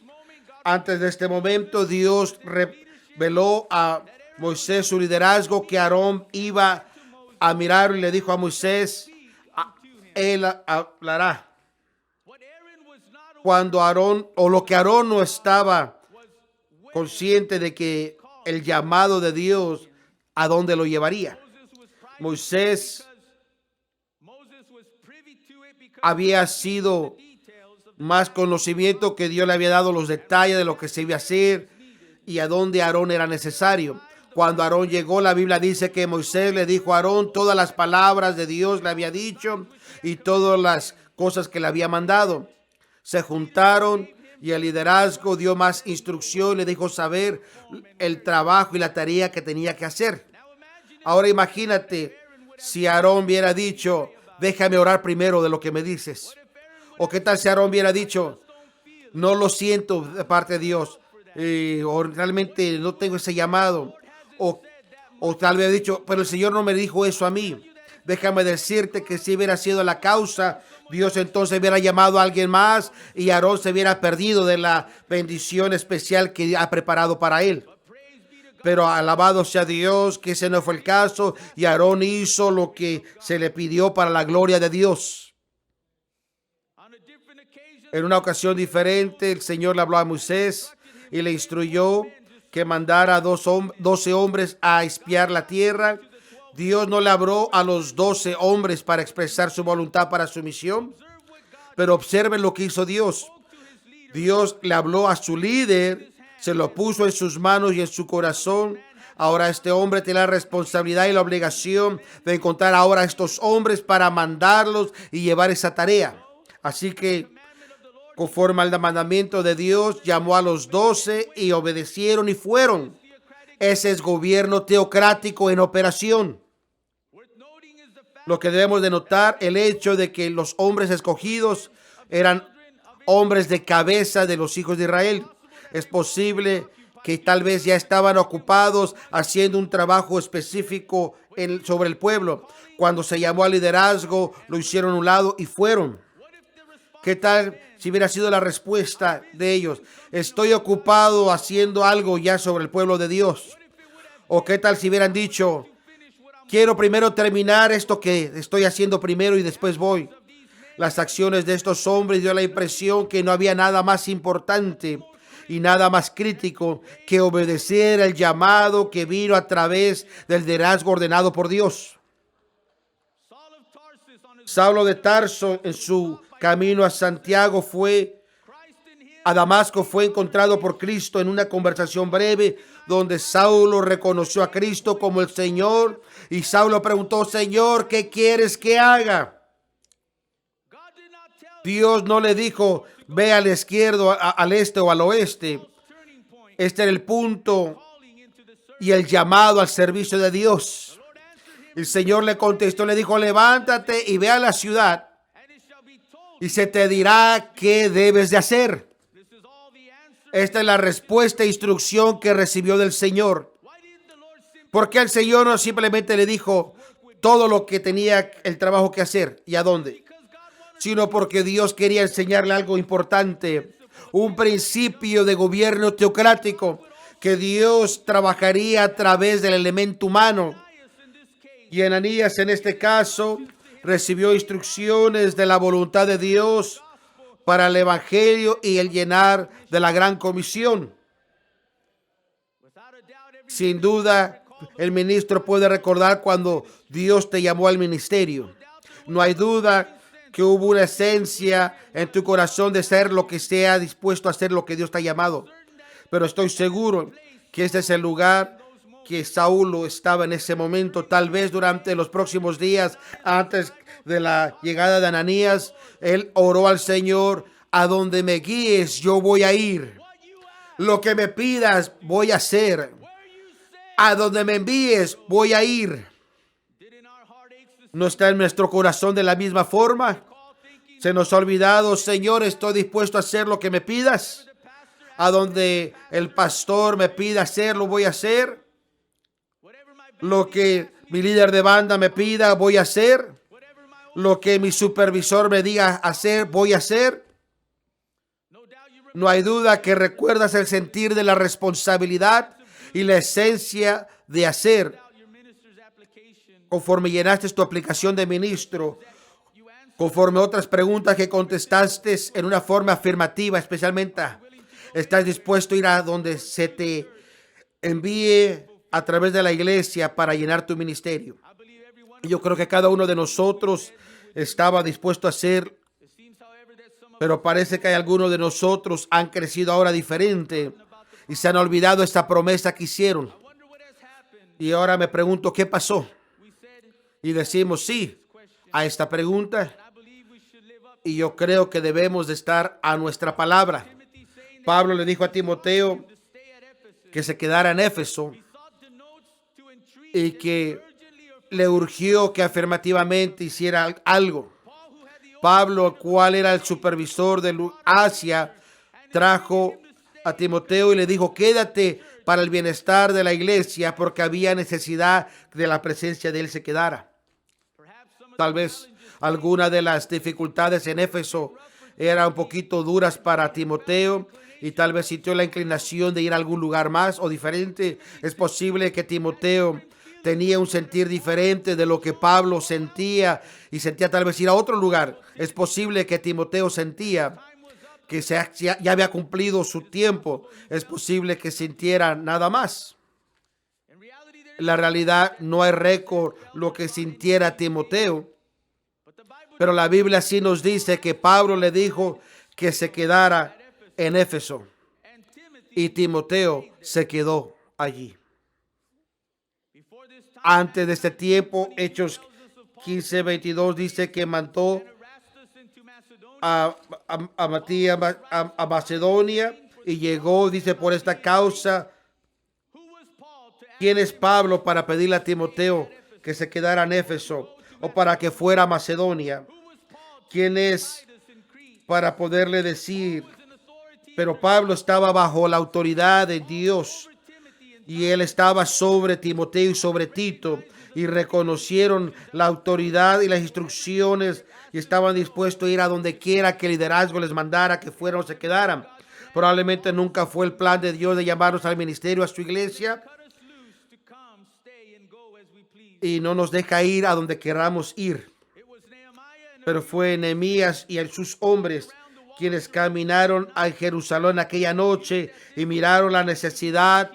Antes de este momento, Dios reveló a Moisés su liderazgo, que Aarón iba a mirar, y le dijo a Moisés: él hablará. Cuando lo que Aarón no estaba consciente de que el llamado de Dios, ¿a dónde lo llevaría? Moisés había sido más conocimiento que Dios le había dado los detalles de lo que se iba a hacer y a dónde Aarón era necesario. Cuando Aarón llegó, la Biblia dice que Moisés le dijo a Aarón todas las palabras de Dios le había dicho y todas las cosas que le había mandado. Se juntaron y el liderazgo dio más instrucción, le dijo saber el trabajo y la tarea que tenía que hacer. Ahora imagínate si Aarón hubiera dicho: déjame orar primero de lo que me dices. O qué tal si Aarón hubiera dicho: no lo siento de parte de Dios, o realmente no tengo ese llamado. O tal vez dicho: pero el Señor no me dijo eso a mí. Déjame decirte que si hubiera sido la causa, Dios entonces hubiera llamado a alguien más y Aarón se hubiera perdido de la bendición especial que ha preparado para él. Pero alabado sea Dios que ese no fue el caso, y Aarón hizo lo que se le pidió para la gloria de Dios. En una ocasión diferente, el Señor le habló a Moisés y le instruyó que mandara a 12 hombres a espiar la tierra. Dios no le habló a los 12 hombres para expresar su voluntad para su misión. Pero observen lo que hizo Dios. Dios le habló a su líder, se lo puso en sus manos y en su corazón. Ahora este hombre tiene la responsabilidad y la obligación de encontrar ahora a estos hombres para mandarlos y llevar esa tarea. Así que, conforme al mandamiento de Dios, llamó a los 12 y obedecieron y fueron. Ese es gobierno teocrático en operación. Lo que debemos de notar, el hecho de que los hombres escogidos eran hombres de cabeza de los hijos de Israel. Es posible que tal vez ya estaban ocupados haciendo un trabajo específico sobre el pueblo. Cuando se llamó al liderazgo, lo hicieron a un lado y fueron. ¿Qué tal si hubiera sido la respuesta de ellos? Estoy ocupado haciendo algo ya sobre el pueblo de Dios. ¿O qué tal si hubieran dicho: quiero primero terminar esto que estoy haciendo primero y después voy? Las acciones de estos hombres dio la impresión que no había nada más importante y nada más crítico que obedecer el llamado que vino a través del liderazgo ordenado por Dios. Saulo de Tarso, en su camino a Santiago, a Damasco, fue encontrado por Cristo en una conversación breve donde Saulo reconoció a Cristo como el Señor, y Saulo preguntó: Señor, ¿qué quieres que haga? Dios no le dijo: ve al izquierdo, al este o al oeste. Este era el punto y el llamado al servicio de Dios. El Señor le contestó, le dijo: levántate y ve a la ciudad y se te dirá qué debes de hacer. Esta es la respuesta e instrucción que recibió del Señor. Porque el Señor no simplemente le dijo todo lo que tenía el trabajo que hacer y a dónde, sino porque Dios quería enseñarle algo importante, un principio de gobierno teocrático, que Dios trabajaría a través del elemento humano. Y Ananías, en este caso, recibió instrucciones de la voluntad de Dios para el evangelio y el llenar de la gran comisión. Sin duda, el ministro puede recordar cuando Dios te llamó al ministerio. No hay duda que hubo una esencia en tu corazón de ser lo que sea dispuesto a hacer lo que Dios te ha llamado. Pero estoy seguro que este es el lugar que Saulo estaba en ese momento. Tal vez durante los próximos días, antes de la llegada de Ananías, él oró al Señor: a donde me guíes, yo voy a ir. Lo que me pidas, voy a hacer. A donde me envíes, voy a ir. ¿No está en nuestro corazón de la misma forma? Se nos ha olvidado: Señor, estoy dispuesto a hacer lo que me pidas. A donde el pastor me pida hacer, lo voy a hacer. Lo que mi líder de banda me pida, voy a hacer. Lo que mi supervisor me diga hacer, voy a hacer. No hay duda que recuerdas el sentir de la responsabilidad y la esencia de hacer. Conforme llenaste tu aplicación de ministro, conforme otras preguntas que contestaste en una forma afirmativa, especialmente, ¿estás dispuesto a ir a donde se te envíe a través de la iglesia para llenar tu ministerio? Yo creo que cada uno de nosotros estaba dispuesto a hacer, pero parece que hay algunos de nosotros han crecido ahora diferente y se han olvidado esta promesa que hicieron. Y ahora me pregunto, ¿qué pasó? Y decimos sí a esta pregunta. Y yo creo que debemos de estar a nuestra palabra. Pablo le dijo a Timoteo que se quedara en Éfeso y que le urgió que afirmativamente hiciera algo. Pablo, cual era el supervisor de Asia, trajo a Timoteo y le dijo: quédate para el bienestar de la iglesia, porque había necesidad de la presencia de él se quedara. Tal vez alguna de las dificultades en Éfeso eran un poquito duras para Timoteo y tal vez sintió la inclinación de ir a algún lugar más o diferente. Es posible que Timoteo tenía un sentir diferente de lo que Pablo sentía y sentía tal vez ir a otro lugar. Es posible que Timoteo sentía que ya había cumplido su tiempo. Es posible que sintiera nada más. En la realidad no hay récord lo que sintiera Timoteo, pero la Biblia sí nos dice que Pablo le dijo que se quedara en Éfeso y Timoteo se quedó allí. Antes de este tiempo, Hechos 15:22 dice que mandó a Matías a Macedonia y llegó, dice, por esta causa. ¿Quién es Pablo para pedirle a Timoteo que se quedara en Éfeso o para que fuera a Macedonia? ¿Quién es para poderle decir? Pero Pablo estaba bajo la autoridad de Dios y él estaba sobre Timoteo y sobre Tito, y reconocieron la autoridad y las instrucciones y estaban dispuestos a ir a donde quiera que el liderazgo les mandara que fueran o se quedaran. Probablemente nunca fue el plan de Dios de llamarnos al ministerio, a su iglesia, y no nos deja ir a donde queramos ir. Pero fue Nehemías y sus hombres quienes caminaron a Jerusalén aquella noche y miraron la necesidad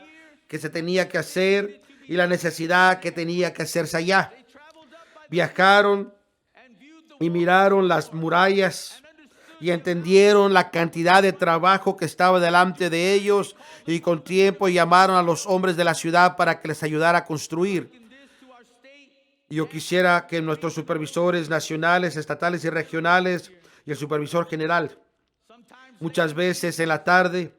que se tenía que hacer y la necesidad que tenía que hacerse allá. Viajaron y miraron las murallas y entendieron la cantidad de trabajo que estaba delante de ellos, y con tiempo llamaron a los hombres de la ciudad para que les ayudara a construir. Yo quisiera que nuestros supervisores nacionales, estatales y regionales y el supervisor general, muchas veces en la tarde,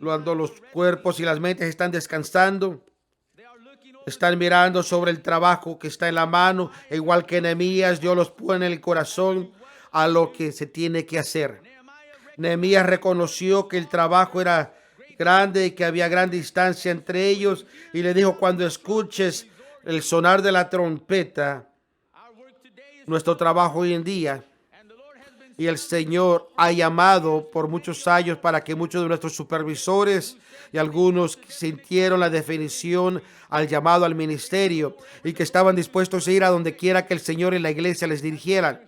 cuando los cuerpos y las mentes están descansando, están mirando sobre el trabajo que está en la mano, e igual que Nehemías, Dios los pone en el corazón a lo que se tiene que hacer. Nehemías reconoció que el trabajo era grande y que había gran distancia entre ellos, y le dijo: cuando escuches el sonar de la trompeta, nuestro trabajo hoy en día, y el Señor ha llamado por muchos años para que muchos de nuestros supervisores y algunos sintieron la definición al llamado al ministerio y que estaban dispuestos a ir a donde quiera que el Señor y la iglesia les dirigieran.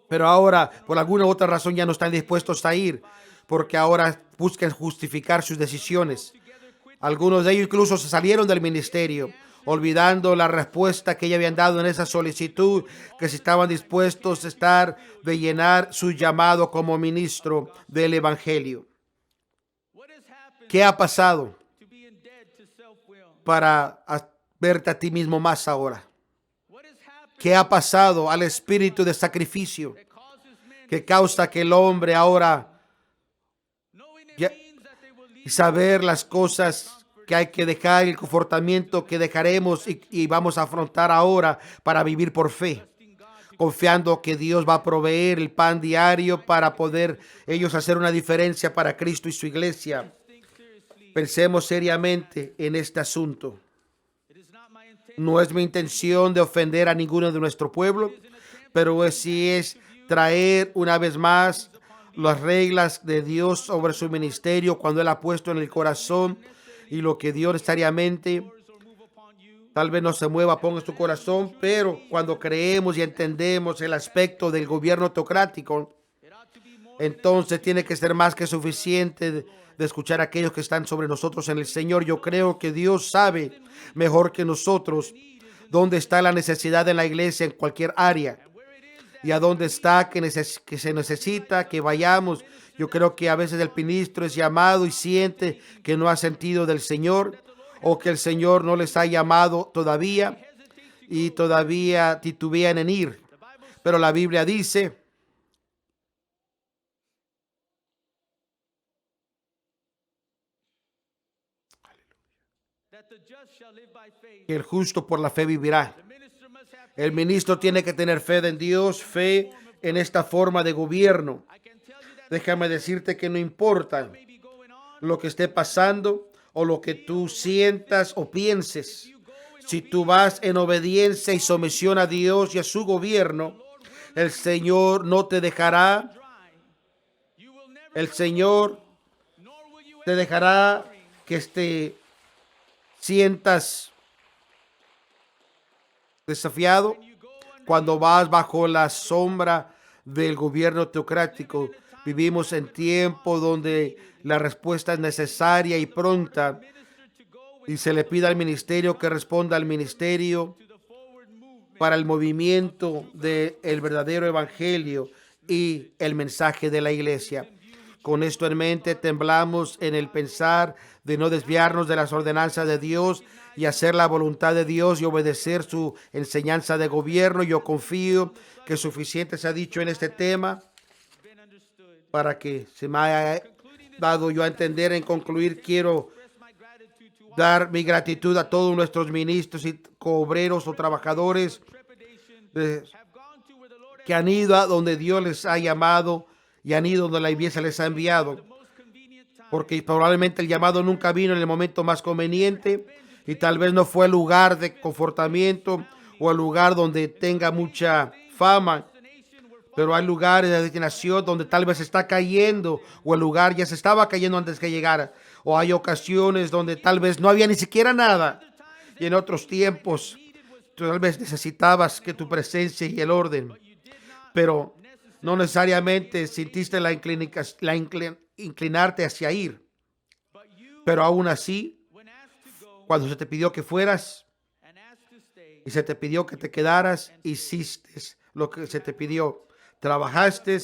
pero ahora por alguna u otra razón ya no están dispuestos a ir, porque ahora buscan justificar sus decisiones. Algunos de ellos incluso se salieron del ministerio, olvidando la respuesta que ya habían dado en esa solicitud, que si estaban dispuestos a estar de llenar su llamado como ministro del Evangelio. ¿Qué ha pasado para verte a ti mismo más ahora? ¿Qué ha pasado al espíritu de sacrificio que causa que el hombre ahora y saber las cosas que hay que dejar, el confortamiento que dejaremos y vamos a afrontar ahora para vivir por fe, confiando que Dios va a proveer el pan diario para poder ellos hacer una diferencia para Cristo y su iglesia? Pensemos seriamente en este asunto. No es mi intención de ofender a ninguno de nuestro pueblo, pero sí es traer una vez más las reglas de Dios sobre su ministerio cuando Él ha puesto en el corazón, y lo que Dios necesariamente tal vez no se mueva, ponga en su corazón, pero cuando creemos y entendemos el aspecto del gobierno autocrático, entonces tiene que ser más que suficiente de escuchar a aquellos que están sobre nosotros en el Señor. Yo creo que Dios sabe mejor que nosotros dónde está la necesidad en la iglesia en cualquier área y a dónde está que se necesita que vayamos. Yo creo que a veces el ministro es llamado y siente que no ha sentido del Señor, o que el Señor no les ha llamado todavía y todavía titubean en ir. Pero la Biblia dice que el justo por la fe vivirá. El ministro tiene que tener fe en Dios, fe en esta forma de gobierno. Déjame decirte que no importa lo que esté pasando o lo que tú sientas o pienses, si tú vas en obediencia y sumisión a Dios y a su gobierno, el Señor no te dejará. El Señor te dejará que sientas desafiado cuando vas bajo la sombra del gobierno teocrático. Vivimos en tiempo donde la respuesta es necesaria y pronta, y se le pide al ministerio que responda al ministerio para el movimiento del verdadero evangelio y el mensaje de la iglesia. Con esto en mente, temblamos en el pensar de no desviarnos de las ordenanzas de Dios y hacer la voluntad de Dios y obedecer su enseñanza de gobierno. Yo confío que suficiente se ha dicho en este tema para que se me haya dado yo a entender. En concluir, quiero dar mi gratitud a todos nuestros ministros y obreros o trabajadores que han ido a donde Dios les ha llamado y han ido donde la iglesia les ha enviado, porque probablemente el llamado nunca vino en el momento más conveniente y tal vez no fue el lugar de confortamiento o el lugar donde tenga mucha fama, pero hay lugares de destinación donde tal vez está cayendo, o el lugar ya se estaba cayendo antes que llegara, o hay ocasiones donde tal vez no había ni siquiera nada, y en otros tiempos tal vez necesitabas que tu presencia y el orden, pero no necesariamente sintiste inclinarte hacia ir. Pero aún así, cuando se te pidió que fueras y se te pidió que te quedaras, hiciste lo que se te pidió. Trabajaste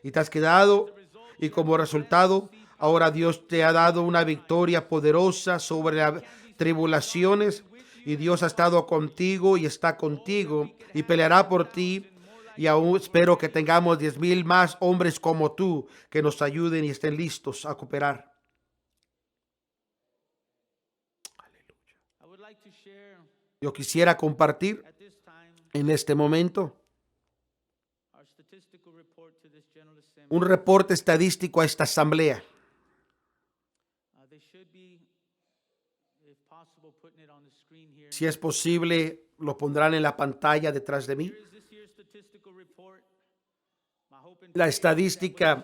y te has quedado, y como resultado, ahora Dios te ha dado una victoria poderosa sobre las tribulaciones, y Dios ha estado contigo y está contigo y peleará por ti. Y aún espero que tengamos 10,000 más hombres como tú que nos ayuden y estén listos a cooperar. Yo quisiera compartir en este momento un reporte estadístico a esta asamblea. Si es posible, lo pondrán en la pantalla detrás de mí. La estadística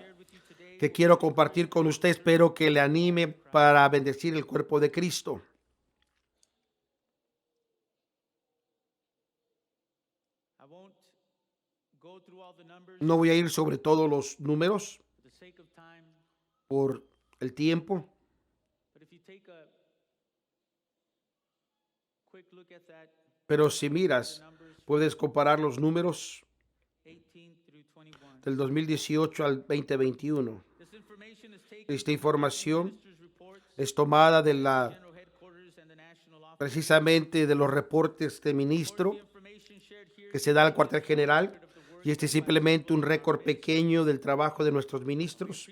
que quiero compartir con usted, espero que le anime para bendecir el cuerpo de Cristo. No voy a ir sobre todos los números por el tiempo, pero si miras, puedes comparar los números del 2018 al 2021. Esta información es tomada precisamente de los reportes de ministro que se da al cuartel general, y este es simplemente un récord pequeño del trabajo de nuestros ministros,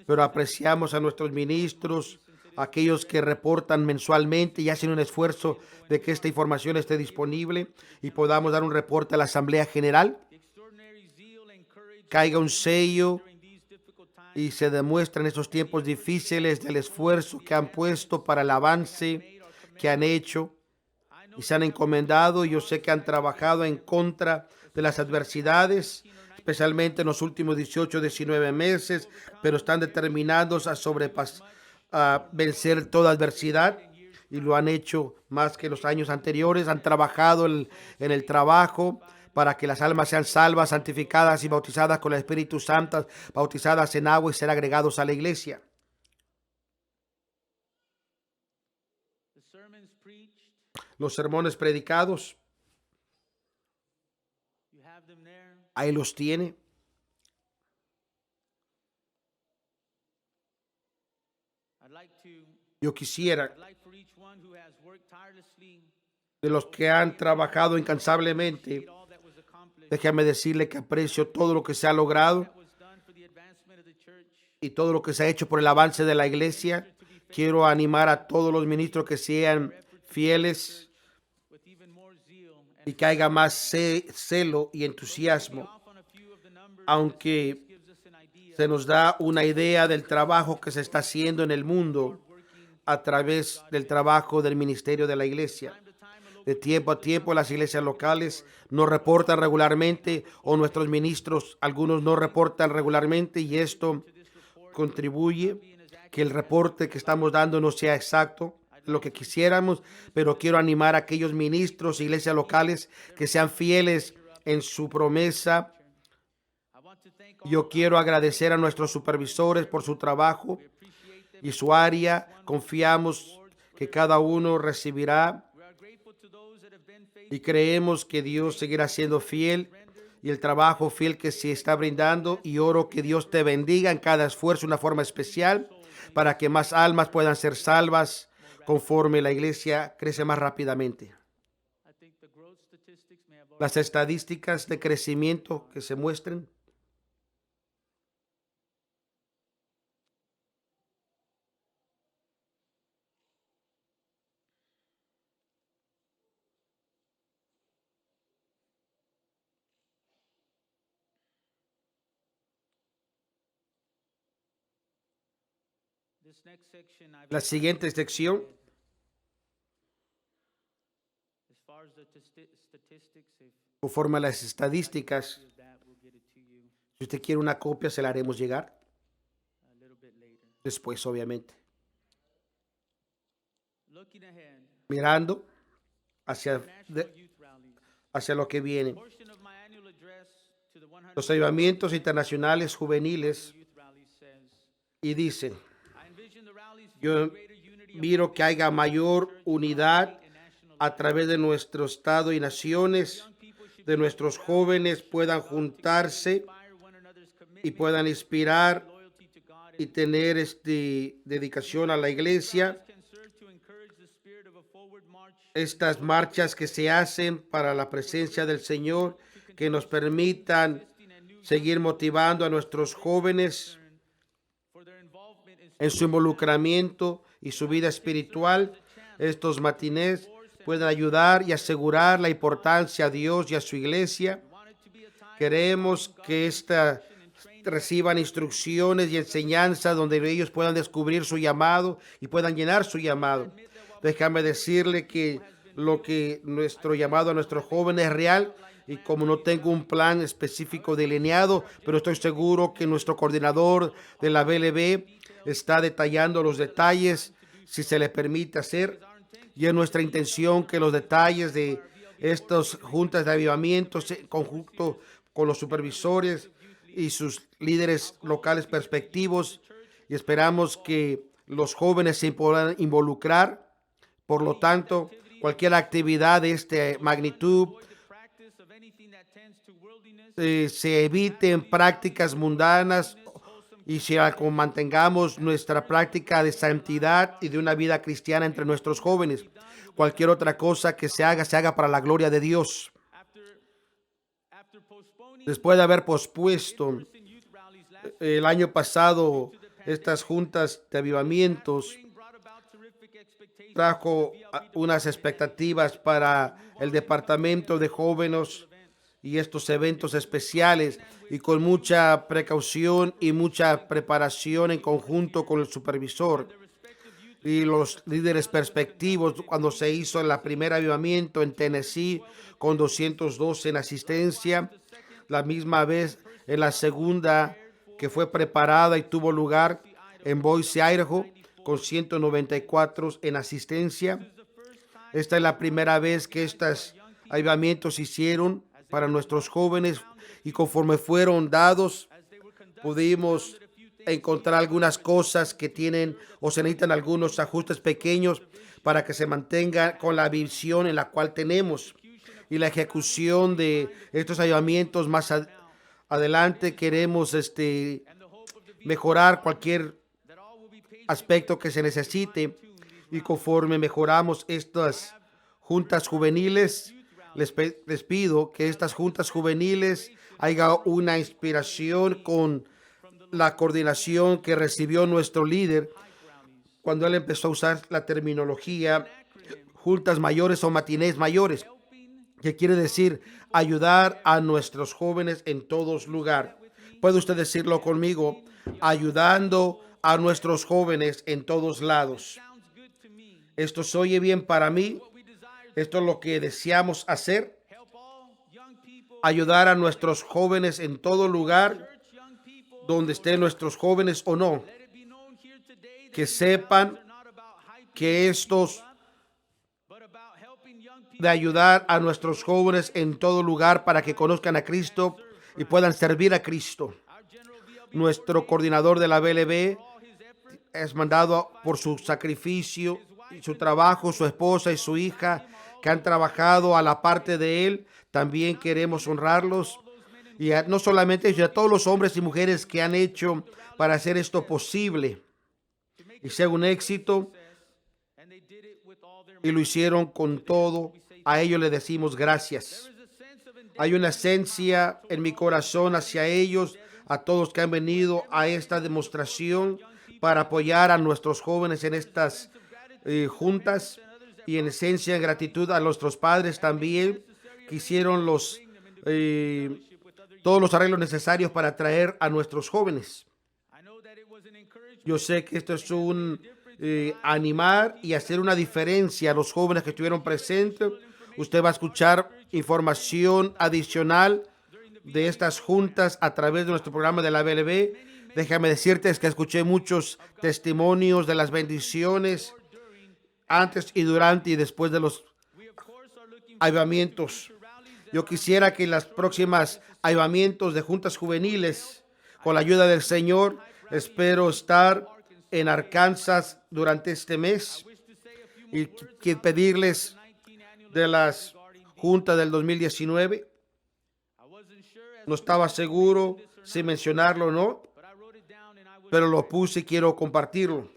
pero apreciamos a nuestros ministros, aquellos que reportan mensualmente y hacen un esfuerzo de que esta información esté disponible y podamos dar un reporte a la Asamblea General, caiga un sello y se demuestra en estos tiempos difíciles del esfuerzo que han puesto para el avance que han hecho y se han encomendado. Yo sé que han trabajado en contra de las adversidades, especialmente en los últimos 18, 19 meses, pero están determinados a vencer toda adversidad, y lo han hecho más que los años anteriores. Han trabajado en el trabajo para que las almas sean salvas, santificadas y bautizadas con el Espíritu Santo, bautizadas en agua y ser agregados a la iglesia. Los sermones predicados, ahí los tiene. Yo quisiera, de los que han trabajado incansablemente, déjame decirle que aprecio todo lo que se ha logrado y todo lo que se ha hecho por el avance de la iglesia. Quiero animar a todos los ministros que sean fieles y que haya más celo y entusiasmo, aunque se nos da una idea del trabajo que se está haciendo en el mundo a través del trabajo del ministerio de la iglesia. De tiempo a tiempo las iglesias locales no reportan regularmente, o nuestros ministros, algunos no reportan regularmente, y esto contribuye que el reporte que estamos dando no sea exacto lo que quisiéramos, pero quiero animar a aquellos ministros, iglesias locales, que sean fieles en su promesa. Yo quiero agradecer a nuestros supervisores por su trabajo y su área. Confiamos que cada uno recibirá y creemos que Dios seguirá siendo fiel y el trabajo fiel que se está brindando, y oro que Dios te bendiga en cada esfuerzo de una forma especial para que más almas puedan ser salvas conforme la iglesia crece más rápidamente. Las estadísticas de crecimiento que se muestren. La siguiente sección, conforme a las estadísticas, si usted quiere una copia, se la haremos llegar después, obviamente. Mirando hacia lo que viene. Los avivamientos internacionales juveniles, y dicen: yo miro que haya mayor unidad a través de nuestro estado y naciones, de nuestros jóvenes puedan juntarse y puedan inspirar y tener dedicación a la iglesia. Estas marchas que se hacen para la presencia del Señor, que nos permitan seguir motivando a nuestros jóvenes en su involucramiento y su vida espiritual. Estos matinés pueden ayudar y asegurar la importancia a Dios y a su iglesia. Queremos que reciban instrucciones y enseñanza donde ellos puedan descubrir su llamado y puedan llenar su llamado. Déjame decirle que nuestro llamado a nuestros jóvenes es real, y como no tengo un plan específico delineado, pero estoy seguro que nuestro coordinador de la BLB está detallando los detalles, si se le permite hacer, y es nuestra intención que los detalles de estas juntas de avivamiento, en conjunto con los supervisores y sus líderes locales perspectivos, y esperamos que los jóvenes se puedan involucrar. Por lo tanto, cualquier actividad de esta magnitud se eviten prácticas mundanas y si mantengamos nuestra práctica de santidad y de una vida cristiana entre nuestros jóvenes. Cualquier otra cosa que se haga para la gloria de Dios. Después de haber pospuesto el año pasado estas juntas de avivamientos, trajo unas expectativas para el departamento de jóvenes y estos eventos especiales, y con mucha precaución y mucha preparación en conjunto con el supervisor y los líderes perspectivos, cuando se hizo el primer avivamiento en Tennessee con 212 en asistencia, la misma vez en la segunda que fue preparada y tuvo lugar en Boise, Idaho, con 194 en asistencia. Esta es la primera vez que estos avivamientos se hicieron para nuestros jóvenes, y conforme fueron dados, pudimos encontrar algunas cosas que tienen o se necesitan algunos ajustes pequeños para que se mantenga con la visión en la cual tenemos, y la ejecución de estos avivamientos más adelante. Queremos mejorar cualquier aspecto que se necesite, y conforme mejoramos estas juntas juveniles, les pido que estas juntas juveniles haya una inspiración con la coordinación que recibió nuestro líder cuando él empezó a usar la terminología juntas mayores o matinés mayores, que quiere decir ayudar a nuestros jóvenes en todos lugares. ¿Puede usted decirlo conmigo? Ayudando a nuestros jóvenes en todos lados. Esto se oye bien para mí. Esto es lo que deseamos hacer. Ayudar a nuestros jóvenes en todo lugar, donde estén nuestros jóvenes o no. Que sepan que estos de ayudar a nuestros jóvenes en todo lugar para que conozcan a Cristo y puedan servir a Cristo. Nuestro coordinador de la BLB es mandado por su sacrificio y su trabajo, su esposa y su hija que han trabajado a la parte de él. También queremos honrarlos, y no solamente ellos, a todos los hombres y mujeres que han hecho para hacer esto posible y sea un éxito, y lo hicieron con todo. A ellos le decimos gracias. Hay una esencia en mi corazón hacia ellos, a todos que han venido a esta demostración para apoyar a nuestros jóvenes en estas juntas, y en esencia en gratitud a nuestros padres también, que hicieron todos los arreglos necesarios para atraer a nuestros jóvenes. Yo sé que esto es un animar y hacer una diferencia a los jóvenes que estuvieron presentes. Usted va a escuchar información adicional de estas juntas a través de nuestro programa de la BLB. Déjame decirte que escuché muchos testimonios de las bendiciones antes y durante y después de los avivamientos. Yo quisiera que en las próximas avivamientos de juntas juveniles, con la ayuda del Señor, espero estar en Arkansas durante este mes, y pedirles de las juntas del 2019. No estaba seguro si mencionarlo o no, pero lo puse y quiero compartirlo.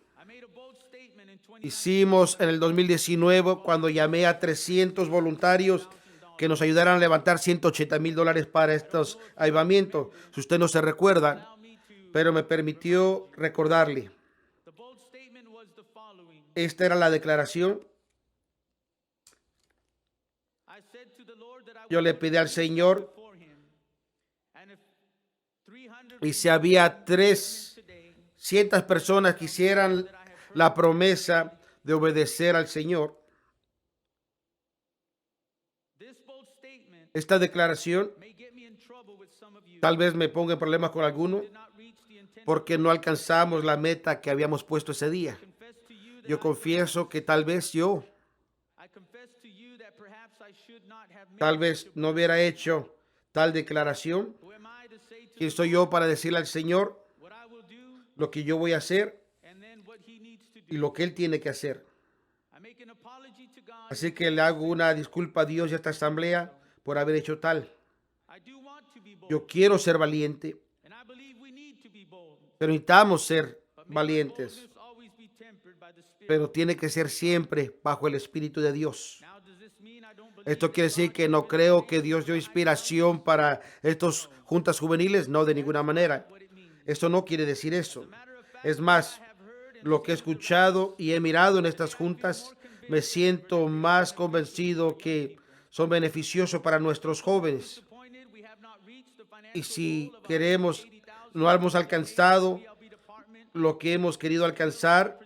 Hicimos en el 2019 cuando llamé a 300 voluntarios que nos ayudaran a levantar $180,000 para estos avivamientos. Si usted no se recuerda, pero me permitió recordarle. Esta era la declaración. Yo le pedí al Señor, y si había 300 personas que hicieran la promesa de obedecer al Señor, esta declaración tal vez me ponga en problemas con alguno, porque no alcanzamos la meta que habíamos puesto ese día. Yo confieso que tal vez tal vez no hubiera hecho tal declaración? ¿Quién soy yo para decirle al Señor lo que yo voy a hacer y lo que Él tiene que hacer? Así que le hago una disculpa a Dios y a esta asamblea por haber hecho tal. Yo quiero ser valiente, pero necesitamos ser valientes, pero tiene que ser siempre bajo el Espíritu de Dios. Esto quiere decir que no creo que Dios dio inspiración para estos juntas juveniles, no, de ninguna manera. Esto no quiere decir eso. Es más, lo que he escuchado y he mirado en estas juntas, me siento más convencido que son beneficiosos para nuestros jóvenes. Y si queremos, no hemos alcanzado lo que hemos querido alcanzar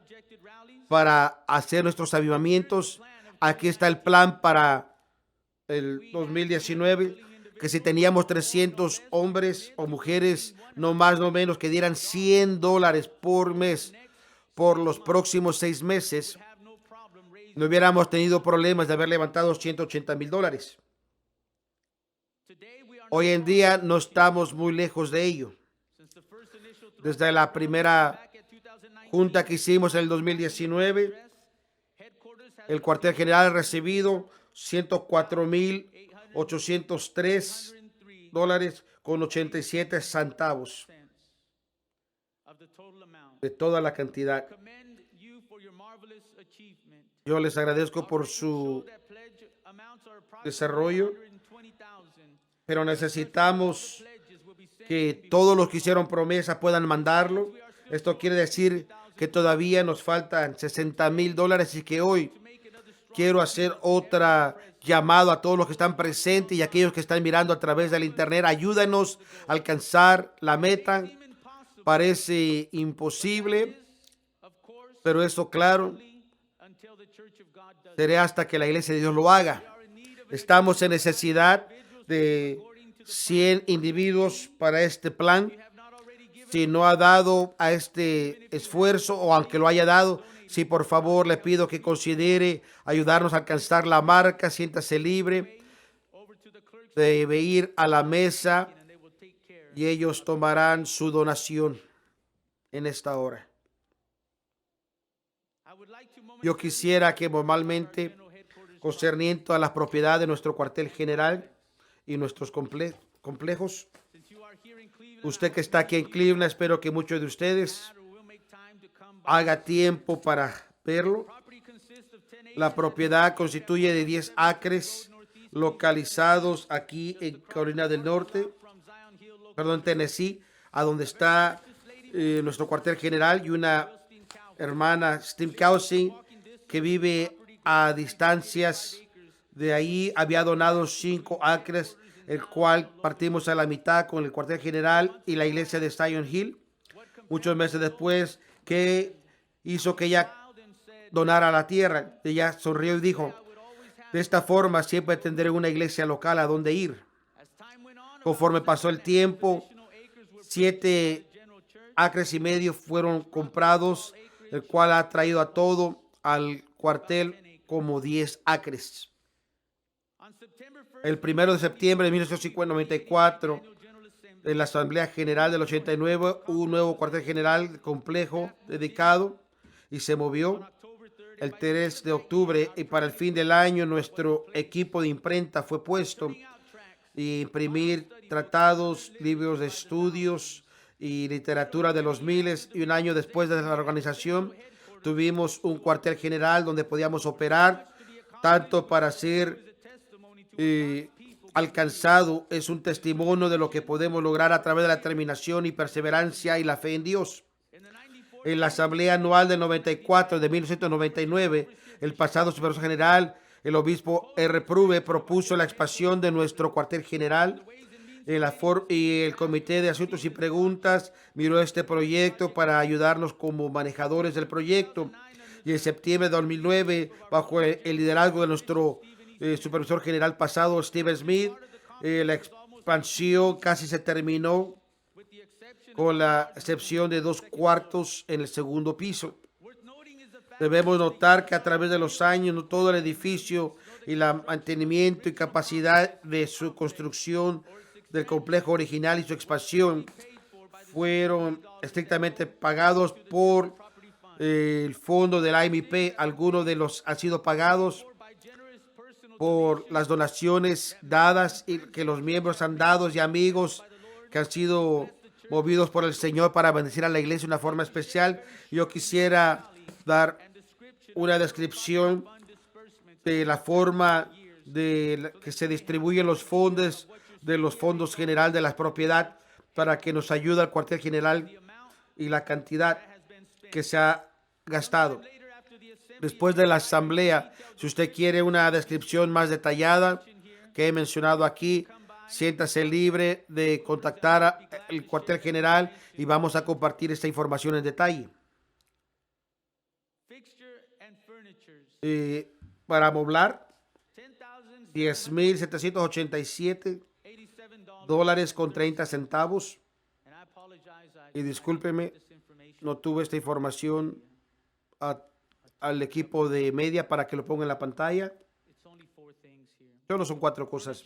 para hacer nuestros avivamientos, aquí está el plan para el 2019, que si teníamos 300 hombres o mujeres, no más no menos, que dieran $100 por mes por los próximos 6 meses, no hubiéramos tenido problemas de haber levantado $180,000. Hoy en día no estamos muy lejos de ello. Desde la primera junta que hicimos en el 2019, el cuartel general ha recibido $104,803.87 de toda la cantidad. Yo les agradezco por su desarrollo, pero necesitamos que todos los que hicieron promesa puedan mandarlo. Esto quiere decir que todavía nos faltan $60,000 y que hoy quiero hacer otra llamado a todos los que están presentes y a aquellos que están mirando a través del internet. Ayúdanos a alcanzar la meta. Parece imposible, pero eso, claro, será hasta que la iglesia de Dios lo haga. Estamos en necesidad de 100 individuos para este plan. Si no ha dado a este esfuerzo, o aunque lo haya dado, si por favor le pido que considere ayudarnos a alcanzar la marca, siéntase libre de ir a la mesa y ellos tomarán su donación en esta hora. Yo quisiera que normalmente, concerniente a la propiedad de nuestro cuartel general y nuestros complejos, usted que está aquí en Cleveland, espero que muchos de ustedes haga tiempo para verlo. La propiedad constituye de 10 acres localizados aquí en Carolina del Norte, Tennessee, a donde está nuestro cuartel general, y una hermana, Steve Cousin, que vive a distancias de ahí, había donado 5 acres, el cual partimos a la mitad con el cuartel general y la iglesia de Zion Hill. Muchos meses después, que hizo que ella donara la tierra, ella sonrió y dijo: de esta forma siempre tendré una iglesia local a donde ir. Conforme pasó el tiempo, 7 acres y medio fueron comprados, el cual ha traído a todo al cuartel como 10 acres. El 1 de septiembre de 1994, en la Asamblea General del 89, hubo un nuevo cuartel general complejo dedicado y se movió el 3 de octubre, y para el fin del año nuestro equipo de imprenta fue puesto y imprimir tratados, libros de estudios y literatura de los miles. Y un año después de la organización tuvimos un cuartel general donde podíamos operar, tanto para ser alcanzado. Es un testimonio de lo que podemos lograr a través de la determinación y perseverancia y la fe en Dios. En la asamblea anual del 94 de 1999, el pasado supervisor general, el obispo R. Pruve, propuso la expansión de nuestro cuartel general, y el comité de asuntos y preguntas miró este proyecto para ayudarnos como manejadores del proyecto. Y en septiembre de 2009, bajo el liderazgo de nuestro supervisor general pasado, Steven Smith, la expansión casi se terminó, con la excepción de 2 cuartos en el segundo piso. Debemos notar que a través de los años, todo el edificio y el mantenimiento y capacidad de su construcción del complejo original y su expansión fueron estrictamente pagados por el fondo del AMP. Algunos de los han sido pagados por las donaciones dadas y que los miembros han dado y amigos que han sido movidos por el Señor para bendecir a la iglesia de una forma especial. Yo quisiera dar una descripción de la forma que se distribuyen los fondos de los fondos general de la propiedad para que nos ayude al cuartel general y la cantidad que se ha gastado. Después de la asamblea, si usted quiere una descripción más detallada que he mencionado aquí, siéntase libre de contactar al cuartel general y vamos a compartir esta información en detalle. Para amoblar, $10,787.30. Y discúlpeme, no tuve esta información al equipo de media para que lo ponga en la pantalla. Solo son 4 cosas.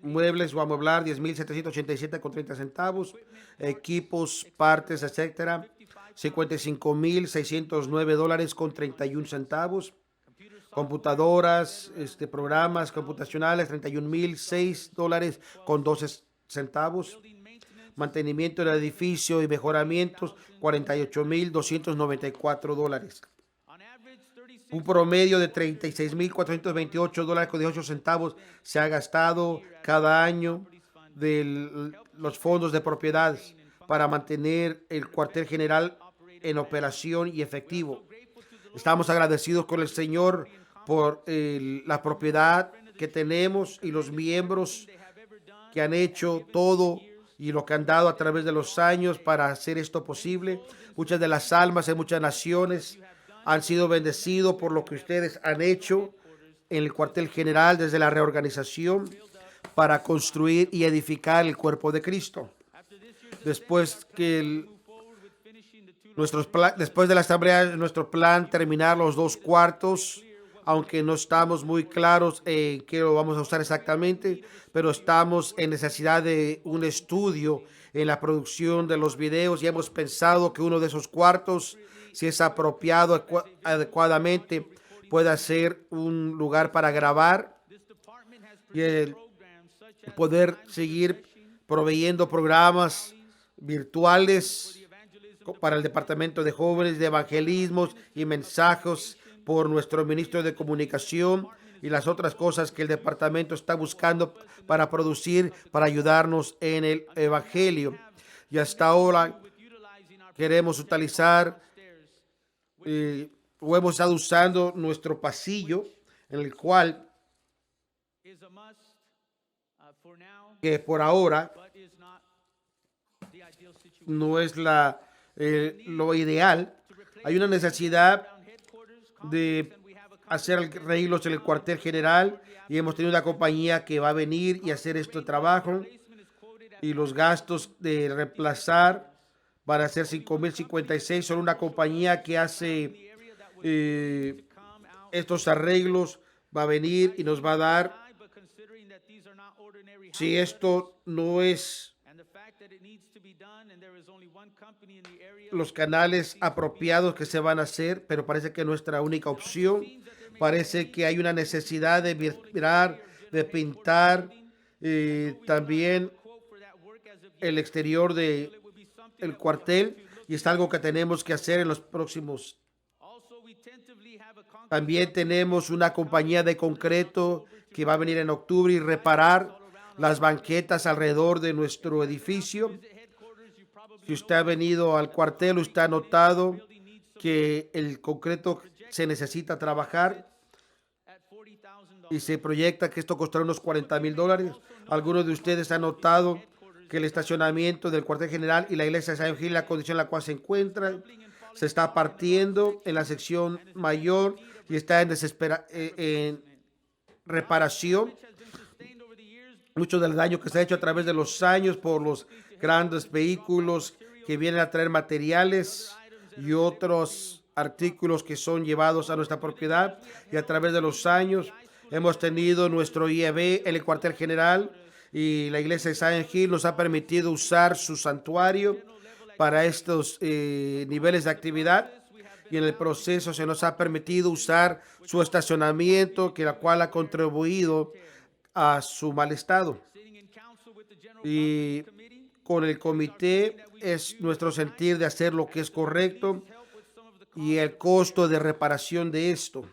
Muebles o amueblar, $10,787.30. Equipos, partes, etcétera, $55,609.31. Computadoras, programas computacionales, $31,006.12. Mantenimiento del edificio y mejoramientos, $48,294. Un promedio de $36,428.18 se ha gastado cada año de los fondos de propiedades para mantener el cuartel general en operación y efectivo. Estamos agradecidos con el Señor por la propiedad que tenemos y los miembros que han hecho todo y lo que han dado a través de los años para hacer esto posible. Muchas de las almas en muchas naciones han sido bendecidos por lo que ustedes han hecho en el cuartel general desde la reorganización para construir y edificar el cuerpo de Cristo. Después después de la asamblea, nuestro plan terminar los 2 cuartos, aunque no estamos muy claros en qué lo vamos a usar exactamente, pero estamos en necesidad de un estudio en la producción de los videos y hemos pensado que uno de esos cuartos, si es apropiado adecuadamente, pueda ser un lugar para grabar y poder seguir proveyendo programas virtuales para el departamento de jóvenes, de evangelismos y mensajes por nuestro ministro de comunicación y las otras cosas que el departamento está buscando para producir, para ayudarnos en el evangelio. Y hasta ahora queremos utilizar o hemos estado usando nuestro pasillo, en el cual que por ahora no es lo ideal. Hay una necesidad de hacer arreglos en el cuartel general y hemos tenido una compañía que va a venir y hacer este trabajo, y los gastos de reemplazar van a ser $5,056. Son una compañía que hace estos arreglos, va a venir y nos va a dar, si esto no es los canales apropiados que se van a hacer, pero parece que nuestra única opción, parece que hay una necesidad de mirar, de pintar también el exterior de el cuartel, y es algo que tenemos que hacer en los próximos. También tenemos una compañía de concreto que va a venir en octubre y reparar las banquetas alrededor de nuestro edificio. Si usted ha venido al cuartel, usted ha notado que el concreto se necesita trabajar y se proyecta que esto costará unos $40,000. Algunos de ustedes han notado que el estacionamiento del cuartel general y la iglesia de San Gil, la condición en la cual se encuentra, se está partiendo en la sección mayor y está en reparación. Mucho del daño que se ha hecho a través de los años por los grandes vehículos que vienen a traer materiales y otros artículos que son llevados a nuestra propiedad, y a través de los años hemos tenido nuestro IEB en el cuartel general y la iglesia de Silent Hill nos ha permitido usar su santuario para estos niveles de actividad, y en el proceso se nos ha permitido usar su estacionamiento, que la cual ha contribuido a su mal estado. Y con el comité es nuestro sentir de hacer lo que es correcto y el costo de reparación de esto.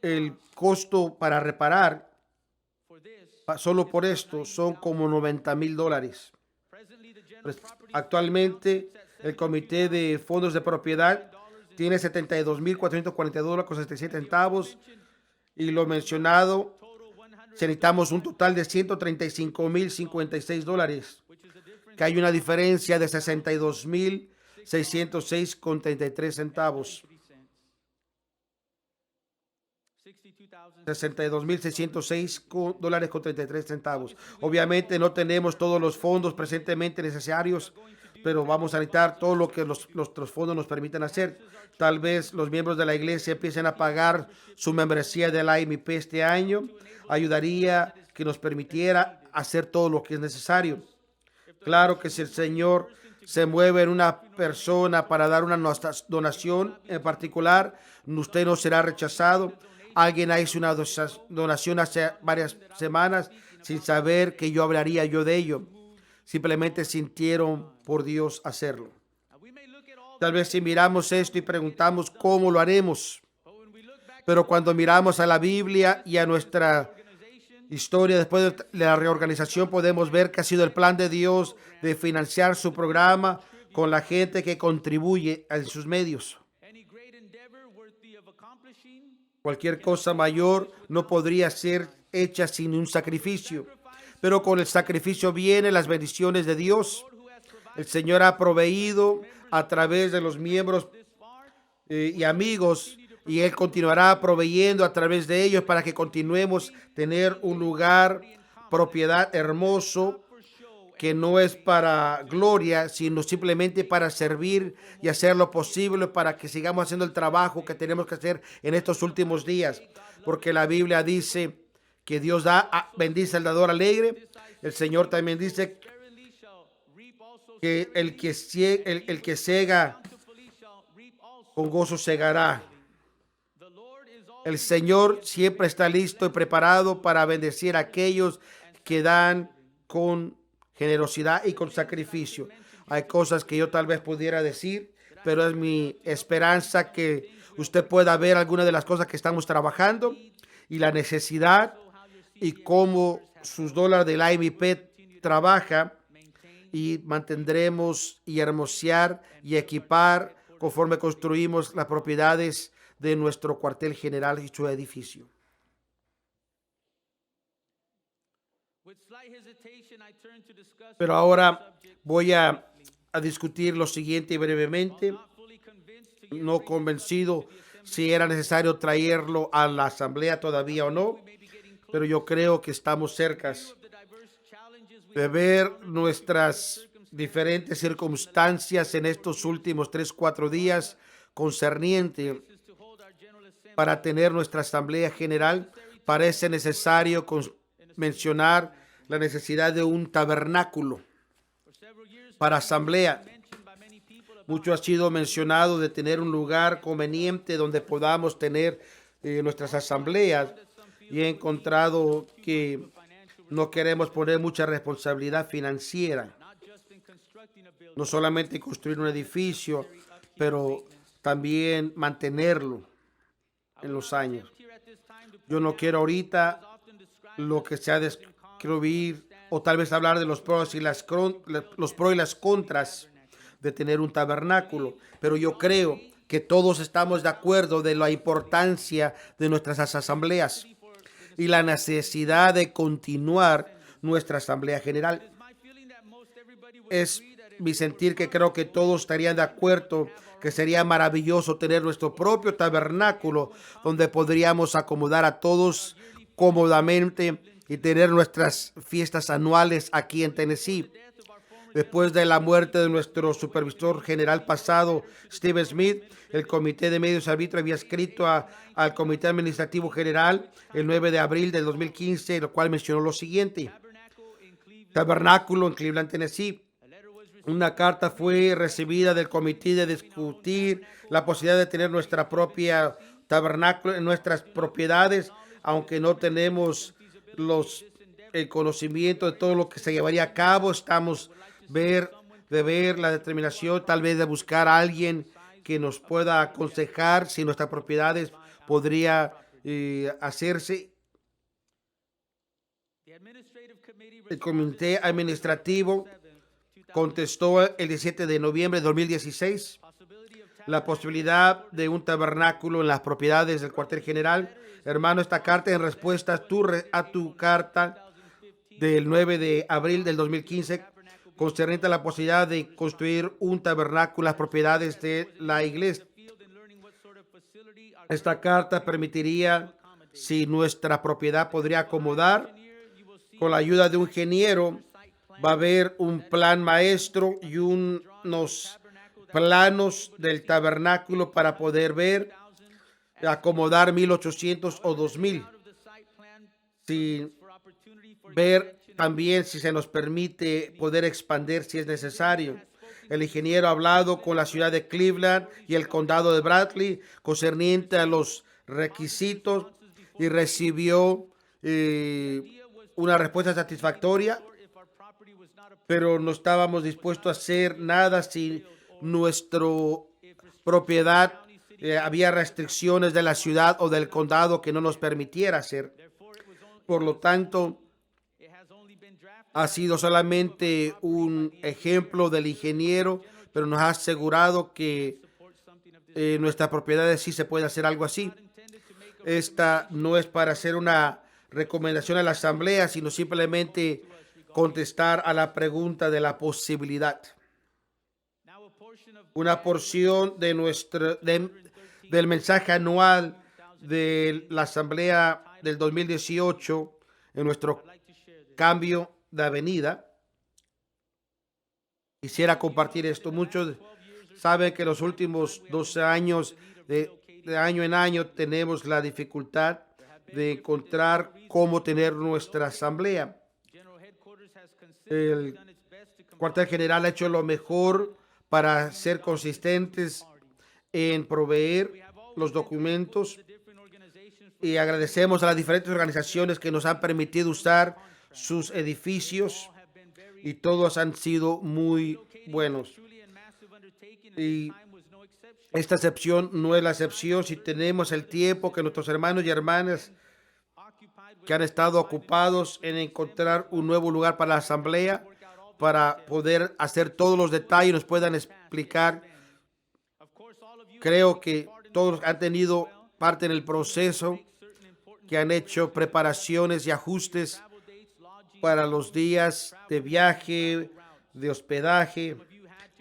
El costo para reparar solo por esto son como $90,000. Actualmente el comité de fondos de propiedad tiene $72,442,67, y lo mencionado, necesitamos un total de $135,056, que hay una diferencia de $62,606,33. $62,606,33. Obviamente no tenemos todos los fondos presentemente necesarios, pero vamos a necesitar todo lo que nuestros fondos nos permiten hacer. Tal vez los miembros de la iglesia empiecen a pagar su membresía de la IMP este año. Ayudaría que nos permitiera hacer todo lo que es necesario. Claro que si el Señor se mueve en una persona para dar una donación en particular, usted no será rechazado. Alguien hizo una donación hace varias semanas sin saber que yo hablaría yo de ello. Simplemente sintieron por Dios hacerlo. Tal vez si miramos esto y preguntamos cómo lo haremos, pero cuando miramos a la Biblia y a nuestra historia después de la reorganización, podemos ver que ha sido el plan de Dios de financiar su programa con la gente que contribuye en sus medios. Cualquier cosa mayor no podría ser hecha sin un sacrificio, pero con el sacrificio vienen las bendiciones de Dios. El Señor ha proveído a través de los miembros y amigos, y Él continuará proveyendo a través de ellos para que continuemos tener un lugar, propiedad hermoso, que no es para gloria, sino simplemente para servir y hacer lo posible para que sigamos haciendo el trabajo que tenemos que hacer en estos últimos días. Porque la Biblia dice que Dios bendice al dador alegre. El Señor también dice que el que sega con gozo segará. El Señor siempre está listo y preparado para bendecir a aquellos que dan con generosidad y con sacrificio. Hay cosas que yo tal vez pudiera decir, pero es mi esperanza que usted pueda ver algunas de las cosas que estamos trabajando y la necesidad y cómo sus dólares de la IMP trabaja, y mantendremos y hermosear y equipar conforme construimos las propiedades de nuestro cuartel general y su edificio. Pero ahora voy a discutir lo siguiente brevemente. No convencido si era necesario traerlo a la asamblea todavía o no, pero yo creo que estamos cerca de ver nuestras diferentes circunstancias en estos últimos 3-4 días concerniente para tener nuestra asamblea general. Parece necesario mencionar la necesidad de un tabernáculo para asamblea. Mucho ha sido mencionado de tener un lugar conveniente donde podamos tener nuestras asambleas, y he encontrado que no queremos poner mucha responsabilidad financiera, no solamente construir un edificio, pero también mantenerlo en los años. Yo no quiero ahorita lo que se ha de escribir, o tal vez hablar de los pros y las contras de tener un tabernáculo, pero yo creo que todos estamos de acuerdo de la importancia de nuestras asambleas y la necesidad de continuar nuestra asamblea general. Es mi sentir que creo que todos estarían de acuerdo que sería maravilloso tener nuestro propio tabernáculo donde podríamos acomodar a todos cómodamente y tener nuestras fiestas anuales aquí en Tennessee. Después de la muerte de nuestro supervisor general pasado, Steve Smith, el Comité de Medios Arbitrio había escrito al Comité Administrativo General el 9 de abril del 2015, lo cual mencionó lo siguiente: tabernáculo en Cleveland, Tennessee. Una carta fue recibida del comité de discutir la posibilidad de tener nuestra propia tabernáculo en nuestras propiedades, aunque no tenemos los el conocimiento de todo lo que se llevaría a cabo. Estamos de ver la determinación, tal vez de buscar a alguien que nos pueda aconsejar si nuestras propiedades podría hacerse. El comité administrativo contestó el 17 de noviembre de 2016 la posibilidad de un tabernáculo en las propiedades del cuartel general. Hermano, esta carta en respuesta a tu carta del 9 de abril del 2015 concerniente a la posibilidad de construir un tabernáculo en las propiedades de la iglesia. Esta carta permitiría si nuestra propiedad podría acomodar. Con la ayuda de un ingeniero va a haber un plan maestro y unos planos del tabernáculo para poder ver, acomodar 1800 o 2000. Sin ver también si se nos permite poder expandir si es necesario. El ingeniero ha hablado con la ciudad de Cleveland y el condado de Bradley concerniente a los requisitos y recibió una respuesta satisfactoria, pero no estábamos dispuestos a hacer nada si nuestra propiedad había restricciones de la ciudad o del condado que no nos permitiera hacer. Por lo tanto, ha sido solamente un ejemplo del ingeniero, pero nos ha asegurado que nuestras propiedades sí se puede hacer algo así. Esta no es para hacer una recomendación a la asamblea, sino simplemente contestar a la pregunta de la posibilidad. Una porción de del mensaje anual de la asamblea del 2018 en nuestro cambio de avenida. Quisiera compartir esto. Muchos saben que los últimos 12 años, de año en año, tenemos la dificultad de encontrar cómo tener nuestra asamblea. El cuartel general ha hecho lo mejor para ser consistentes en proveer los documentos y agradecemos a las diferentes organizaciones que nos han permitido usar sus edificios y todos han sido muy buenos. Y esta excepción no es la excepción si tenemos el tiempo que nuestros hermanos y hermanas que han estado ocupados en encontrar un nuevo lugar para la asamblea, para poder hacer todos los detalles, nos puedan explicar. Creo que todos han tenido parte en el proceso, que han hecho preparaciones y ajustes para los días de viaje, de hospedaje.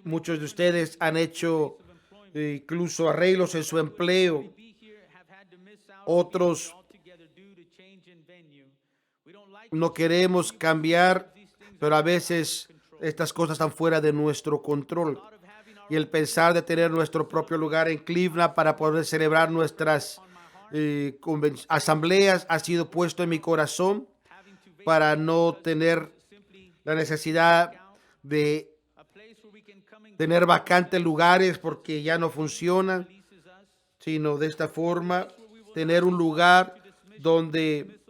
Muchos de ustedes han hecho incluso arreglos en su empleo. Otros no queremos cambiar, pero a veces estas cosas están fuera de nuestro control. Y el pensar de tener nuestro propio lugar en Cleveland para poder celebrar nuestras asambleas ha sido puesto en mi corazón para no tener la necesidad de tener vacantes lugares porque ya no funcionan, sino de esta forma tener un lugar donde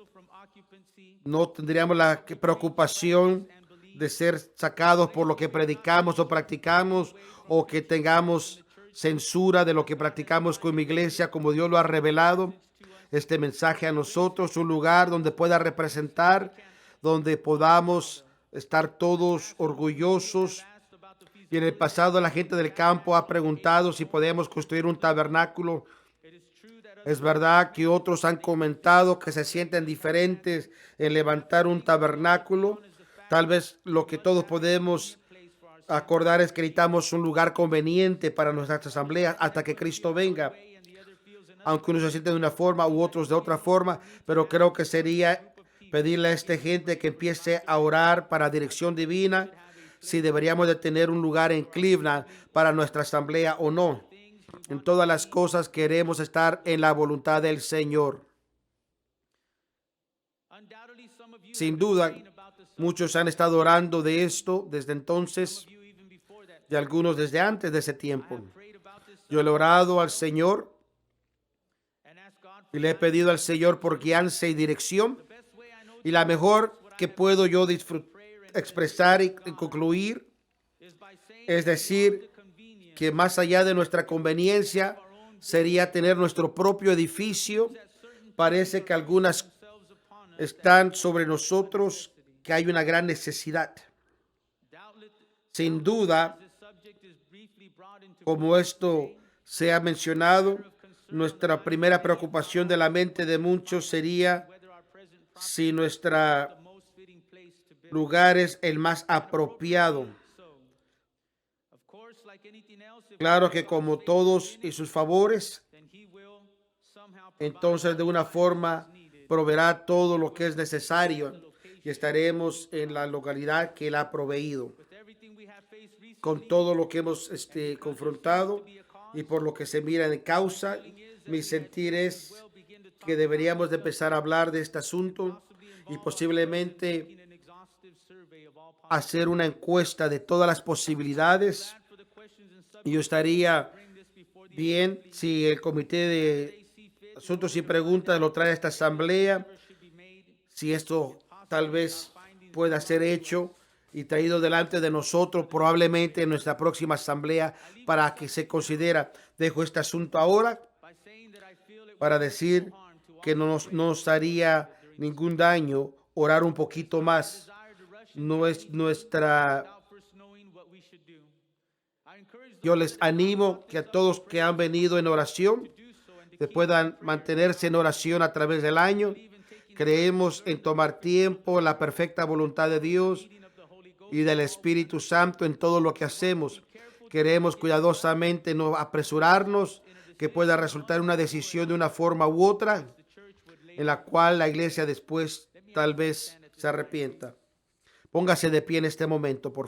no tendríamos la preocupación de ser sacados por lo que predicamos o practicamos, o que tengamos censura de lo que practicamos con mi iglesia, como Dios lo ha revelado. Este mensaje a nosotros, un lugar donde pueda representar, donde podamos estar todos orgullosos. Y en el pasado la gente del campo ha preguntado si podemos construir un tabernáculo. Es verdad que otros han comentado que se sienten diferentes en levantar un tabernáculo. Tal vez lo que todos podemos acordar es que necesitamos un lugar conveniente para nuestras asambleas hasta que Cristo venga. Aunque unos se sienten de una forma u otros de otra forma, pero creo que sería pedirle a esta gente que empiece a orar para dirección divina, si deberíamos de tener un lugar en Cleveland para nuestra asamblea o no. En todas las cosas queremos estar en la voluntad del Señor. Sin duda, muchos han estado orando de esto desde entonces y algunos desde antes de ese tiempo. Yo le he orado al Señor y le he pedido al Señor por guianza y dirección. Y la mejor que puedo yo expresar y concluir es decir que más allá de nuestra conveniencia sería tener nuestro propio edificio. Parece que algunas están sobre nosotros, que hay una gran necesidad. Sin duda, como esto se ha mencionado, nuestra primera preocupación de la mente de muchos sería si nuestro lugar es el más apropiado. Claro que como todos y sus favores, entonces de una forma proveerá todo lo que es necesario y estaremos en la localidad que Él ha proveído. Con todo lo que hemos confrontado y por lo que se mira en causa, mi sentir es que deberíamos de empezar a hablar de este asunto y posiblemente hacer una encuesta de todas las posibilidades. Y yo estaría bien si el comité de asuntos y preguntas lo trae a esta asamblea, si esto tal vez pueda ser hecho y traído delante de nosotros, probablemente en nuestra próxima asamblea, para que se considera. Dejo este asunto ahora para decir que no nos haría ningún daño orar un poquito más. No es nuestra... Yo les animo que a todos que han venido en oración que puedan mantenerse en oración a través del año. Creemos en tomar tiempo, en la perfecta voluntad de Dios y del Espíritu Santo en todo lo que hacemos. Queremos cuidadosamente no apresurarnos, que pueda resultar una decisión de una forma u otra, en la cual la iglesia después tal vez se arrepienta. Póngase de pie en este momento, por favor.